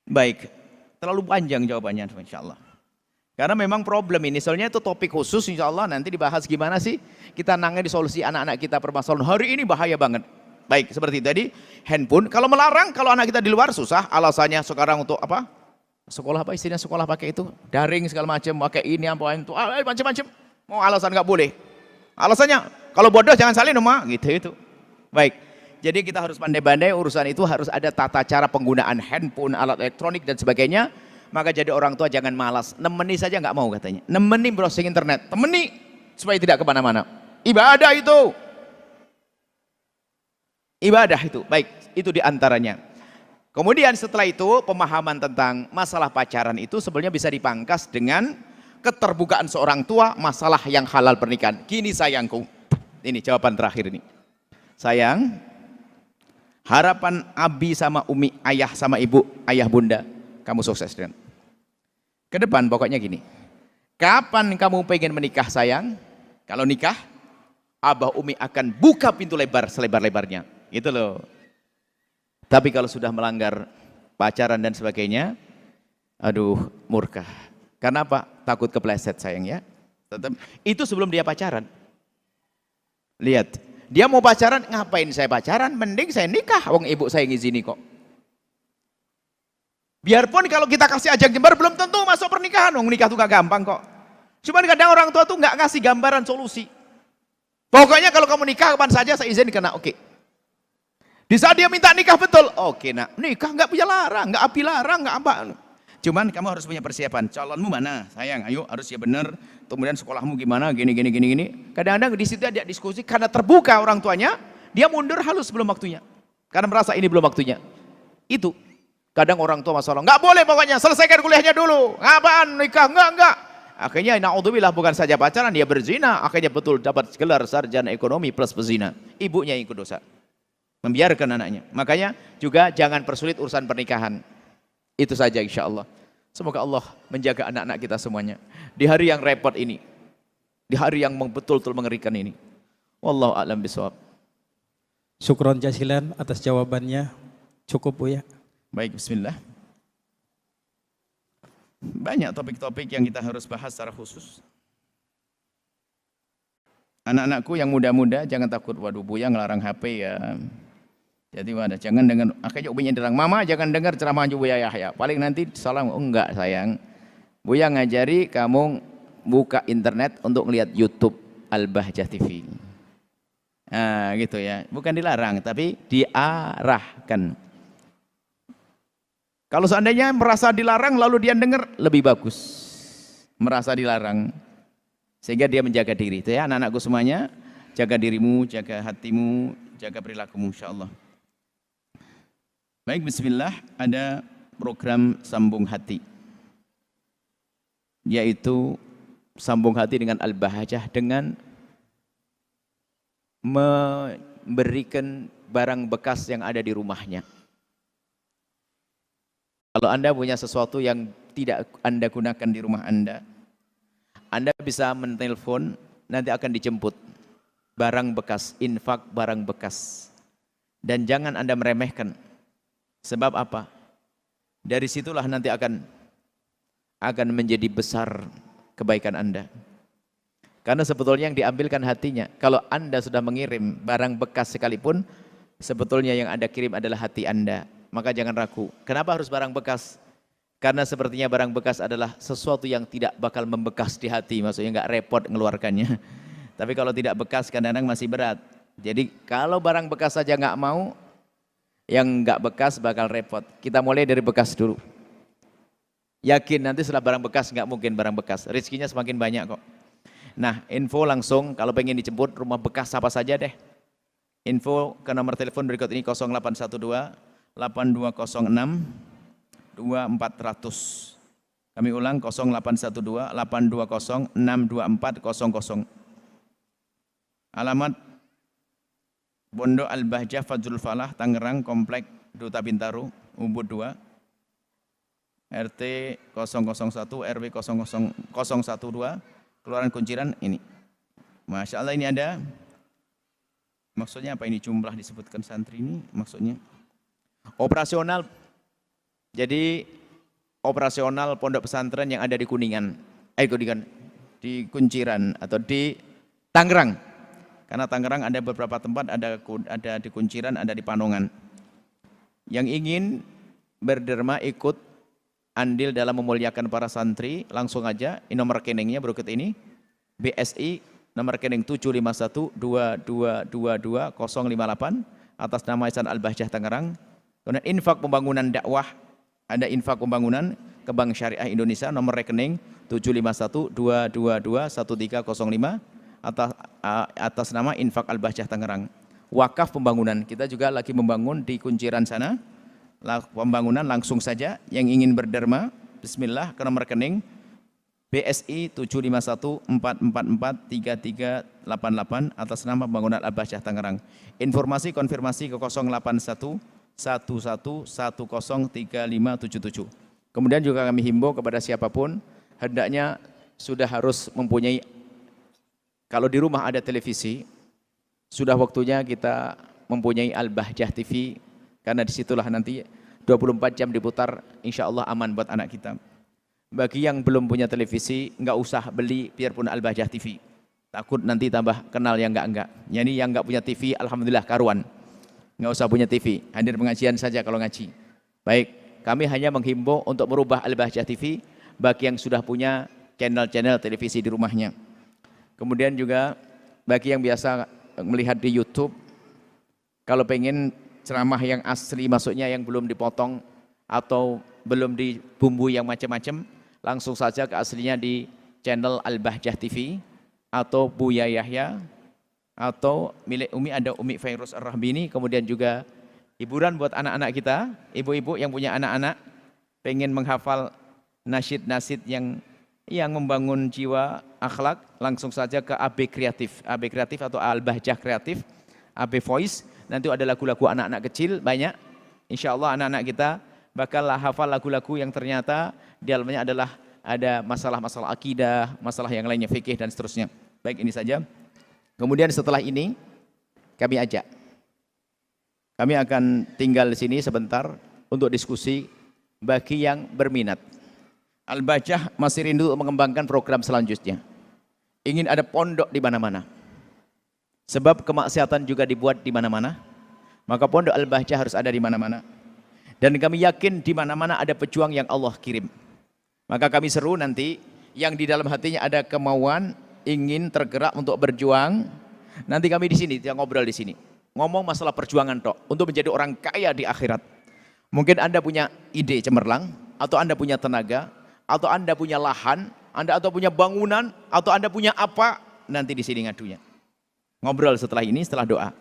Baik, terlalu panjang jawabannya insya Allah. Karena memang problem ini, soalnya itu topik khusus insya Allah nanti dibahas gimana sih kita nangani solusi anak-anak kita permasalahan. Hari ini bahaya banget. Baik, seperti itu. Jadi handphone, kalau melarang, kalau anak kita di luar susah, alasannya sekarang untuk apa? Sekolah apa istilahnya, sekolah pakai itu? Daring segala macam, pakai ini, apa itu, macam-macam. Mau alasan nggak boleh. Alasannya, kalau bodoh jangan salin Oma, gitu itu. Baik, jadi kita harus pandai-pandai urusan itu, harus ada tata cara penggunaan handphone, alat elektronik dan sebagainya. Maka jadi orang tua jangan malas, nemeni saja nggak mau katanya. Nemeni browsing internet, temeni supaya tidak kemana-mana. Ibadah itu. Ibadah itu, baik, itu diantaranya. Kemudian setelah itu pemahaman tentang masalah pacaran itu sebenarnya bisa dipangkas dengan keterbukaan seorang tua masalah yang halal pernikahan. Gini sayangku, ini jawaban terakhir ini. Sayang, harapan abi sama umi, ayah sama ibu, ayah bunda, kamu sukses dengan. Ke depan pokoknya gini, kapan kamu pengen menikah sayang? Kalau nikah, abah umi akan buka pintu lebar selebar-lebarnya. Gitu loh. Tapi kalau sudah melanggar pacaran dan sebagainya, aduh murka. Karena apa? Takut kepleset sayang ya. Tetap, itu sebelum dia pacaran. Lihat, dia mau pacaran, ngapain saya pacaran? Mending saya nikah, wong ibu saya ngizini kok. Biarpun kalau kita kasih ajang jembar, belum tentu masuk pernikahan. Wong nikah tuh gak gampang kok. Cuman kadang orang tua tuh gak ngasih gambaran solusi. Pokoknya kalau kamu nikah kapan saja saya izin karena oke. Di saat dia minta nikah betul, oke nak, nikah nggak punya larang, nggak api larang, nggak apa. Cuman kamu harus punya persiapan. Calonmu mana, sayang? Ayo harus ya benar. Kemudian sekolahmu gimana? Gini. Kadang-kadang di situ ada diskusi karena terbuka orang tuanya, dia mundur halus sebelum waktunya. Karena merasa ini belum waktunya. Itu kadang orang tua masalah, nggak boleh pokoknya selesaikan kuliahnya dulu. Apaan nikah? Enggak. Akhirnya naudzubillah bukan saja pacaran, dia berzina. Akhirnya betul dapat gelar sarjana ekonomi plus berzina. Ibunya yang ikut dosa. Membiarkan anaknya. Makanya juga jangan persulit urusan pernikahan. Itu saja insya Allah. Semoga Allah menjaga anak-anak kita semuanya. Di hari yang repot ini. Di hari yang betul-betul mengerikan ini. Wallahu a'lam bishawab. Syukron jazilan atas jawabannya. Cukup Buya. Baik, bismillah. Banyak topik-topik yang kita harus bahas secara khusus. Anak-anakku yang muda-muda jangan takut, waduh Buya ngelarang HP ya. Jadi wadah, jangan dengar, akhirnya ubinya bilang, mama jangan dengar ceramah Buya Yahya, paling nanti salah. Enggak sayang, Buya ngajari kamu buka internet untuk melihat YouTube Al-Bahjah TV. Nah gitu ya, bukan dilarang tapi diarahkan. Kalau seandainya merasa dilarang lalu dia dengar, lebih bagus merasa dilarang, sehingga dia menjaga diri. Itu ya anak-anakku semuanya, jaga dirimu, jaga hatimu, jaga perilakumu insyaallah. Baik, bismillah, ada program Sambung Hati, yaitu sambung hati dengan Al-Bahjah dengan memberikan barang bekas yang ada di rumahnya. Kalau Anda punya sesuatu yang tidak Anda gunakan di rumah Anda bisa menelpon, nanti akan dijemput barang bekas, infak barang bekas. Dan jangan Anda meremehkan. Sebab apa? Dari situlah nanti akan menjadi besar kebaikan Anda. Karena sebetulnya yang diambilkan hatinya. Kalau Anda sudah mengirim barang bekas sekalipun, sebetulnya yang Anda kirim adalah hati Anda. Maka jangan ragu. Kenapa harus barang bekas? Karena sepertinya barang bekas adalah sesuatu yang tidak bakal membekas di hati. Maksudnya nggak repot ngeluarkannya. Tapi kalau tidak bekas kadang-kadang masih berat. Jadi kalau barang bekas saja nggak mau, yang nggak bekas bakal repot. Kita mulai dari bekas dulu. Yakin nanti setelah barang bekas nggak mungkin barang bekas. Rezekinya semakin banyak kok. Nah, info langsung kalau pengen dijemput rumah bekas apa saja deh. Info ke nomor telepon berikut ini 0812 8206 2400. Kami ulang 0812 820 62400. Alamat Pondok Al-Bahjah Fadzul Falah, Tangerang, Komplek Duta Bintaro, Ubud 2, RT 001, RW 012, Kelurahan Kunciran ini. Masya Allah, ini ada, maksudnya apa ini jumlah disebutkan santri ini, maksudnya operasional. Jadi operasional pondok pesantren yang ada di Kuningan, di Kunciran atau di Tangerang. Karena Tangerang ada beberapa tempat, ada di Kunciran, ada di Panongan. Yang ingin berderma ikut andil dalam memuliakan para santri, langsung aja, ini nomor rekeningnya berikut ini, BSI nomor rekening 75122222058 atas nama Ihsan Al-Bahjah Tangerang. Kemudian infak pembangunan dakwah, ada infak pembangunan ke Bank Syariah Indonesia nomor rekening 75122211305 atas nama infak Al-Bahjah Tangerang. Wakaf pembangunan, kita juga lagi membangun di Kunciran sana. Pembangunan langsung saja yang ingin berderma, bismillah, ke nomor rekening BSI 751444388 atas nama pembangunan Al-Bahjah Tangerang. Informasi konfirmasi ke 081111103577. Kemudian juga kami himbau kepada siapapun, hendaknya sudah harus mempunyai, kalau di rumah ada televisi, sudah waktunya kita mempunyai Al-Bahjah TV, karena disitulah nanti 24 jam diputar, insya Allah aman buat anak kita. Bagi yang belum punya televisi, nggak usah beli biarpun Al-Bahjah TV. Takut nanti tambah kenal yang enggak. Yani yang nggak punya TV, alhamdulillah karuan. Nggak usah punya TV, hadir pengajian saja kalau ngaji. Baik, kami hanya menghimbau untuk merubah Al-Bahjah TV bagi yang sudah punya channel-channel televisi di rumahnya. Kemudian juga bagi yang biasa melihat di YouTube, kalau pengen ceramah yang asli, maksudnya yang belum dipotong atau belum dibumbui yang macam-macam, langsung saja ke aslinya di channel Al-Bahjah TV atau Buya Yahya, atau milik Umi ada Umi Fairuz Ar-Rahbini. Kemudian juga hiburan buat anak-anak kita, ibu-ibu yang punya anak-anak pengen menghafal nasyid-nasyid yang membangun jiwa akhlak, langsung saja ke AB Kreatif atau Al-Bahjah Kreatif, AB Voice. Nanti ada lagu-lagu anak-anak kecil banyak. Insya Allah anak-anak kita bakal hafal lagu-lagu yang ternyata di dalamnya adalah ada masalah-masalah akidah, masalah yang lainnya, fikih dan seterusnya. Baik, ini saja. Kemudian setelah ini kami ajak, kami akan tinggal di sini sebentar untuk diskusi bagi yang berminat. Al-Bahjah masih rindu mengembangkan program selanjutnya. Ingin ada pondok di mana-mana. Sebab kemaksiatan juga dibuat di mana-mana, maka pondok Al-Bahjah harus ada di mana-mana. Dan kami yakin di mana-mana ada pejuang yang Allah kirim. Maka kami seru nanti yang di dalam hatinya ada kemauan ingin tergerak untuk berjuang. Nanti kami di sini, kita ngobrol di sini, ngomong masalah perjuangan tok untuk menjadi orang kaya di akhirat. Mungkin Anda punya ide cemerlang, atau Anda punya tenaga, atau Anda punya lahan, atau punya bangunan, atau Anda punya apa, nanti di sini ngadunya. Ngobrol setelah ini, setelah doa.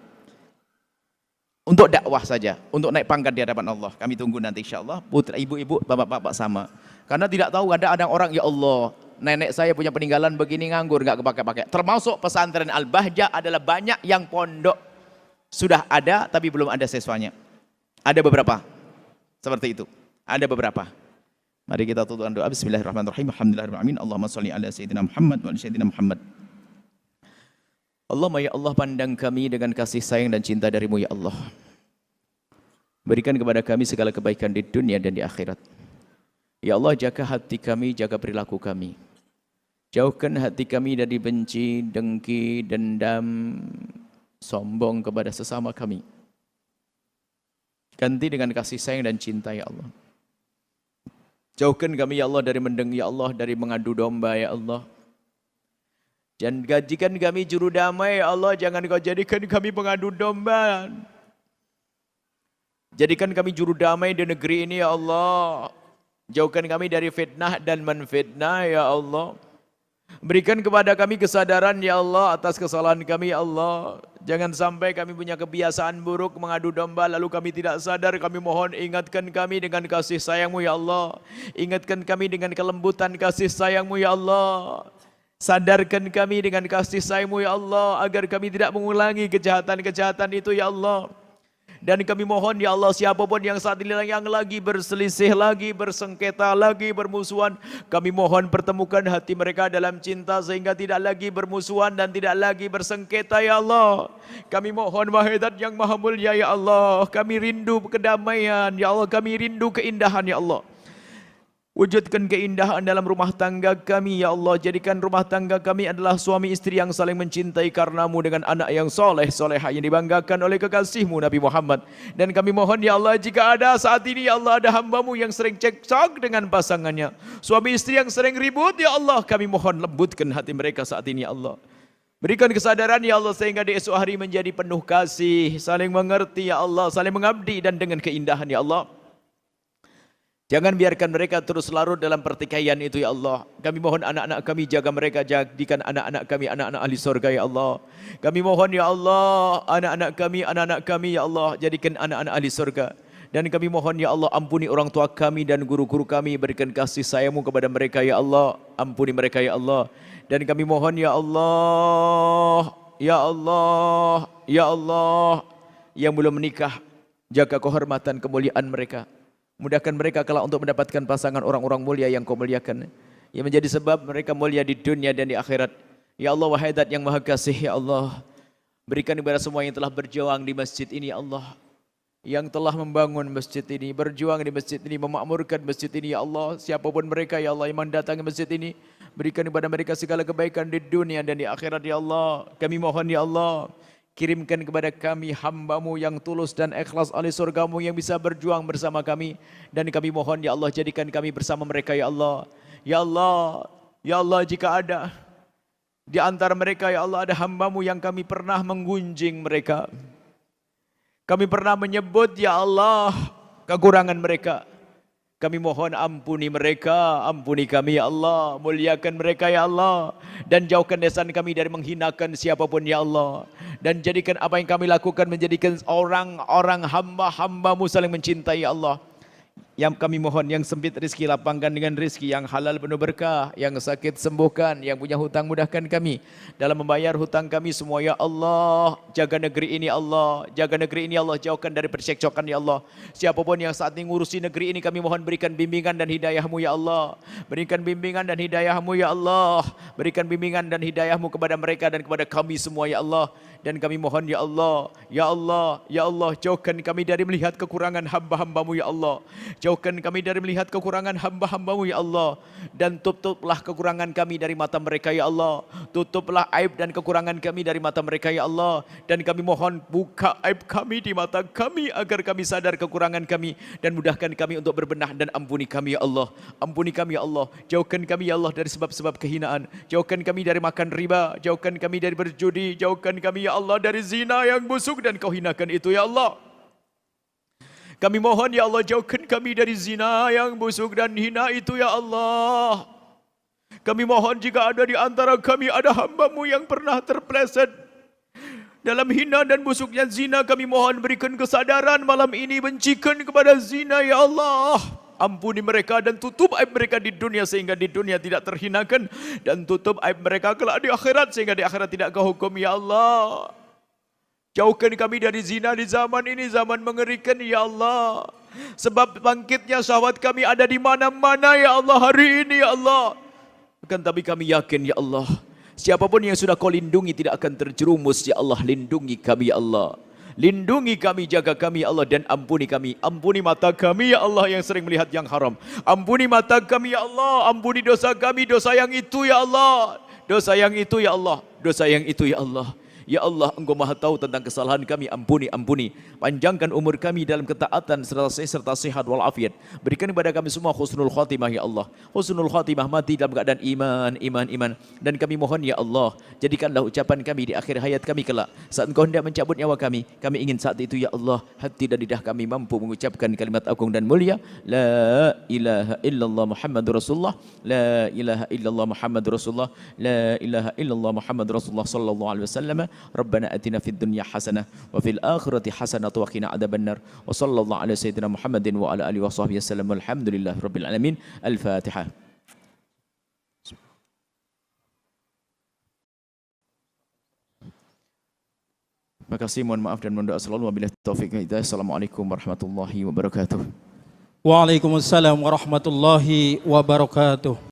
Untuk dakwah saja, untuk naik pangkat di hadapan Allah. Kami tunggu nanti insya Allah, putra, ibu-ibu, bapak-bapak sama. Karena tidak tahu ada orang, ya Allah, nenek saya punya peninggalan begini nganggur, nggak kepakai-pakai. Termasuk pesantren Al-Bahjah adalah banyak yang pondok sudah ada, tapi belum ada siswanya. Ada beberapa, seperti itu. Ada beberapa. Mari kita tutup doa. Bismillahirrahmanirrahim. Alhamdulillahirrahmanirrahim. Allahumma salli ala Sayyidina Muhammad wa ala Sayyidina Muhammad. Allahumma ya Allah, pandang kami dengan kasih sayang dan cinta darimu ya Allah. Berikan kepada kami segala kebaikan di dunia dan di akhirat. Ya Allah, jaga hati kami, jaga perilaku kami. Jauhkan hati kami dari benci, dengki, dendam, sombong kepada sesama kami. Ganti dengan kasih sayang dan cinta ya Allah. Jauhkan kami ya Allah dari mendengki ya Allah, dari mengadu domba ya Allah. Dan jadikan kami juru damai ya Allah, jangan kau jadikan kami pengadu domba. Jadikan kami juru damai di negeri ini ya Allah. Jauhkan kami dari fitnah dan menfitnah ya Allah. Berikan kepada kami kesadaran ya Allah atas kesalahan kami ya Allah. Jangan sampai kami punya kebiasaan buruk mengadu domba lalu kami tidak sadar. Kami mohon ingatkan kami dengan kasih sayang-Mu ya Allah. Ingatkan kami dengan kelembutan kasih sayang-Mu ya Allah. Sadarkan kami dengan kasih sayang-Mu ya Allah, agar kami tidak mengulangi kejahatan-kejahatan itu ya Allah. Dan kami mohon ya Allah, siapapun yang saat ini yang lagi berselisih, lagi bersengketa, lagi bermusuhan, kami mohon pertemukan hati mereka dalam cinta sehingga tidak lagi bermusuhan dan tidak lagi bersengketa ya Allah. Kami mohon wahai Zat yang Maha Mulia ya Allah, kami rindu kedamaian ya Allah, kami rindu keindahan ya Allah. Wujudkan keindahan dalam rumah tangga kami, ya Allah. Jadikan rumah tangga kami adalah suami istri yang saling mencintai karenamu, dengan anak yang soleh, solehah yang dibanggakan oleh kekasihmu Nabi Muhammad. Dan kami mohon, ya Allah, jika ada saat ini, ya Allah, ada hambamu yang sering cekcok dengan pasangannya, suami istri yang sering ribut, ya Allah, kami mohon lembutkan hati mereka saat ini, ya Allah. Berikan kesadaran, ya Allah, sehingga di esok hari menjadi penuh kasih, saling mengerti, ya Allah, saling mengabdi dan dengan keindahan, ya Allah. Jangan biarkan mereka terus larut dalam pertikaian itu, ya Allah. Kami mohon anak-anak kami, jaga mereka, jadikan anak-anak kami anak-anak ahli surga, ya Allah. Kami mohon, ya Allah, anak-anak kami, ya Allah, jadikan anak-anak ahli surga. Dan kami mohon, ya Allah, ampuni orang tua kami dan guru-guru kami, berikan kasih sayang-Mu kepada mereka, ya Allah. Ampuni mereka, ya Allah. Dan kami mohon, ya Allah, ya Allah, ya Allah, yang belum menikah, jaga kehormatan kemuliaan mereka. Mudahkan mereka kelak untuk mendapatkan pasangan orang-orang mulia yang Kau muliakan, yang menjadi sebab mereka mulia di dunia dan di akhirat. Ya Allah, wahai Zat yang Maha Kasih, ya Allah, berikan kepada semua yang telah berjuang di masjid ini, ya Allah, yang telah membangun masjid ini, berjuang di masjid ini, memakmurkan masjid ini, ya Allah, siapapun mereka, ya Allah, yang mendatangi masjid ini, berikan kepada mereka segala kebaikan di dunia dan di akhirat, ya Allah. Kami mohon, ya Allah, kirimkan kepada kami hamba-Mu yang tulus dan ikhlas ahli surga-Mu yang bisa berjuang bersama kami. Dan kami mohon, ya Allah, jadikan kami bersama mereka, ya Allah. Ya Allah, ya Allah, jika ada di antara mereka, ya Allah, ada hamba-Mu yang kami pernah menggunjing mereka, kami pernah menyebut, ya Allah, kekurangan mereka, kami mohon ampuni mereka, ampuni kami, ya Allah. Muliakan mereka, ya Allah. Dan jauhkan lisan kami dari menghinakan siapapun, ya Allah. Dan jadikan apa yang kami lakukan menjadikan orang-orang hamba-hamba-Mu saling mencintai, ya Allah. Yang kami mohon, yang sempit rezeki lapangkan dengan rezeki, yang halal penuh berkah, yang sakit sembuhkan, yang punya hutang mudahkan kami dalam membayar hutang kami semua, ya Allah. Jaga negeri ini, Allah. Jaga negeri ini, Allah. Jauhkan dari percekcokan, ya Allah. Siapapun yang saat ini ngurusi negeri ini, kami mohon berikan bimbingan dan hidayah-Mu, ya Allah. Berikan bimbingan dan hidayah-Mu, ya Allah. Berikan bimbingan dan hidayah-Mu kepada mereka dan kepada kami semua, ya Allah. Dan kami mohon, ya Allah, ya Allah, ya Allah, jauhkan kami dari melihat kekurangan hamba-hamba-Mu, ya Allah. Jauhkan kami dari melihat kekurangan hamba-hamba-Mu, ya Allah. Dan tutuplah kekurangan kami dari mata mereka, ya Allah. Tutuplah aib dan kekurangan kami dari mata mereka, ya Allah. Dan kami mohon buka aib kami di mata kami, agar kami sadar kekurangan kami. Dan mudahkan kami untuk berbenah, dan ampuni kami, ya Allah. Ampuni kami, ya Allah. Jauhkan kami, ya Allah, dari sebab-sebab kehinaan. Jauhkan kami dari makan riba. Jauhkan kami dari berjudi. Jauhkan kami, ya Allah, dari zina yang busuk dan Kau hinakan itu, ya Allah. Kami mohon, ya Allah, jauhkan kami dari zina yang busuk dan hina itu, ya Allah. Kami mohon, jika ada di antara kami ada hamba-Mu yang pernah terpleset dalam hina dan busuknya zina, kami mohon berikan kesadaran malam ini, bencikan kepada zina, ya Allah. Ampuni mereka dan tutup aib mereka di dunia, sehingga di dunia tidak terhinakan, dan tutup aib mereka kelak di akhirat, sehingga di akhirat tidak Kau hukum, ya Allah. Jauhkan kami dari zina di zaman ini, zaman mengerikan, ya Allah. Sebab bangkitnya syahwat kami ada di mana-mana, ya Allah, hari ini, ya Allah. Akan tapi kami yakin, ya Allah, siapapun yang sudah Kau lindungi tidak akan terjerumus, ya Allah. Lindungi kami, ya Allah. Lindungi kami, jaga kami, ya Allah, dan ampuni kami. Ampuni mata kami, ya Allah, yang sering melihat yang haram. Ampuni mata kami, ya Allah. Ampuni dosa kami, dosa yang itu, ya Allah. Dosa yang itu, ya Allah. Dosa yang itu, ya Allah. Ya Allah, Engkau Maha tahu tentang kesalahan kami. Ampuni, ampuni. Panjangkan umur kami dalam ketaatan serta sehat walafiat. Berikan kepada kami semua husnul khatimah, ya Allah. Husnul khatimah, mati dalam keadaan iman. Dan kami mohon, ya Allah, jadikanlah ucapan kami di akhir hayat kami kelak, saat Engkau hendak mencabut nyawa kami. Kami ingin saat itu, ya Allah, hati dan lidah kami mampu mengucapkan kalimat agung dan mulia, La ilaha illallah Muhammadur Rasulullah, La ilaha illallah Muhammadur Rasulullah, La ilaha illallah Muhammadur Rasulullah sallallahu alaihi wasallam. Rabbana atina fid dunya hasanah wa fil akhirati hasanah wa qina adzabannar. Wa sallallahu ala sayyidina Muhammadin wa ala alihi washabbihi wasallam. Alhamdulillahi rabbil alamin. Al-Fatihah. Terima kasih, mohon maaf dan mohon doa selalu. Wabillahi taufiq wal hidayah. Assalamualaikum warahmatullahi wabarakatuh. Waalaikumsalam warahmatullahi wabarakatuh.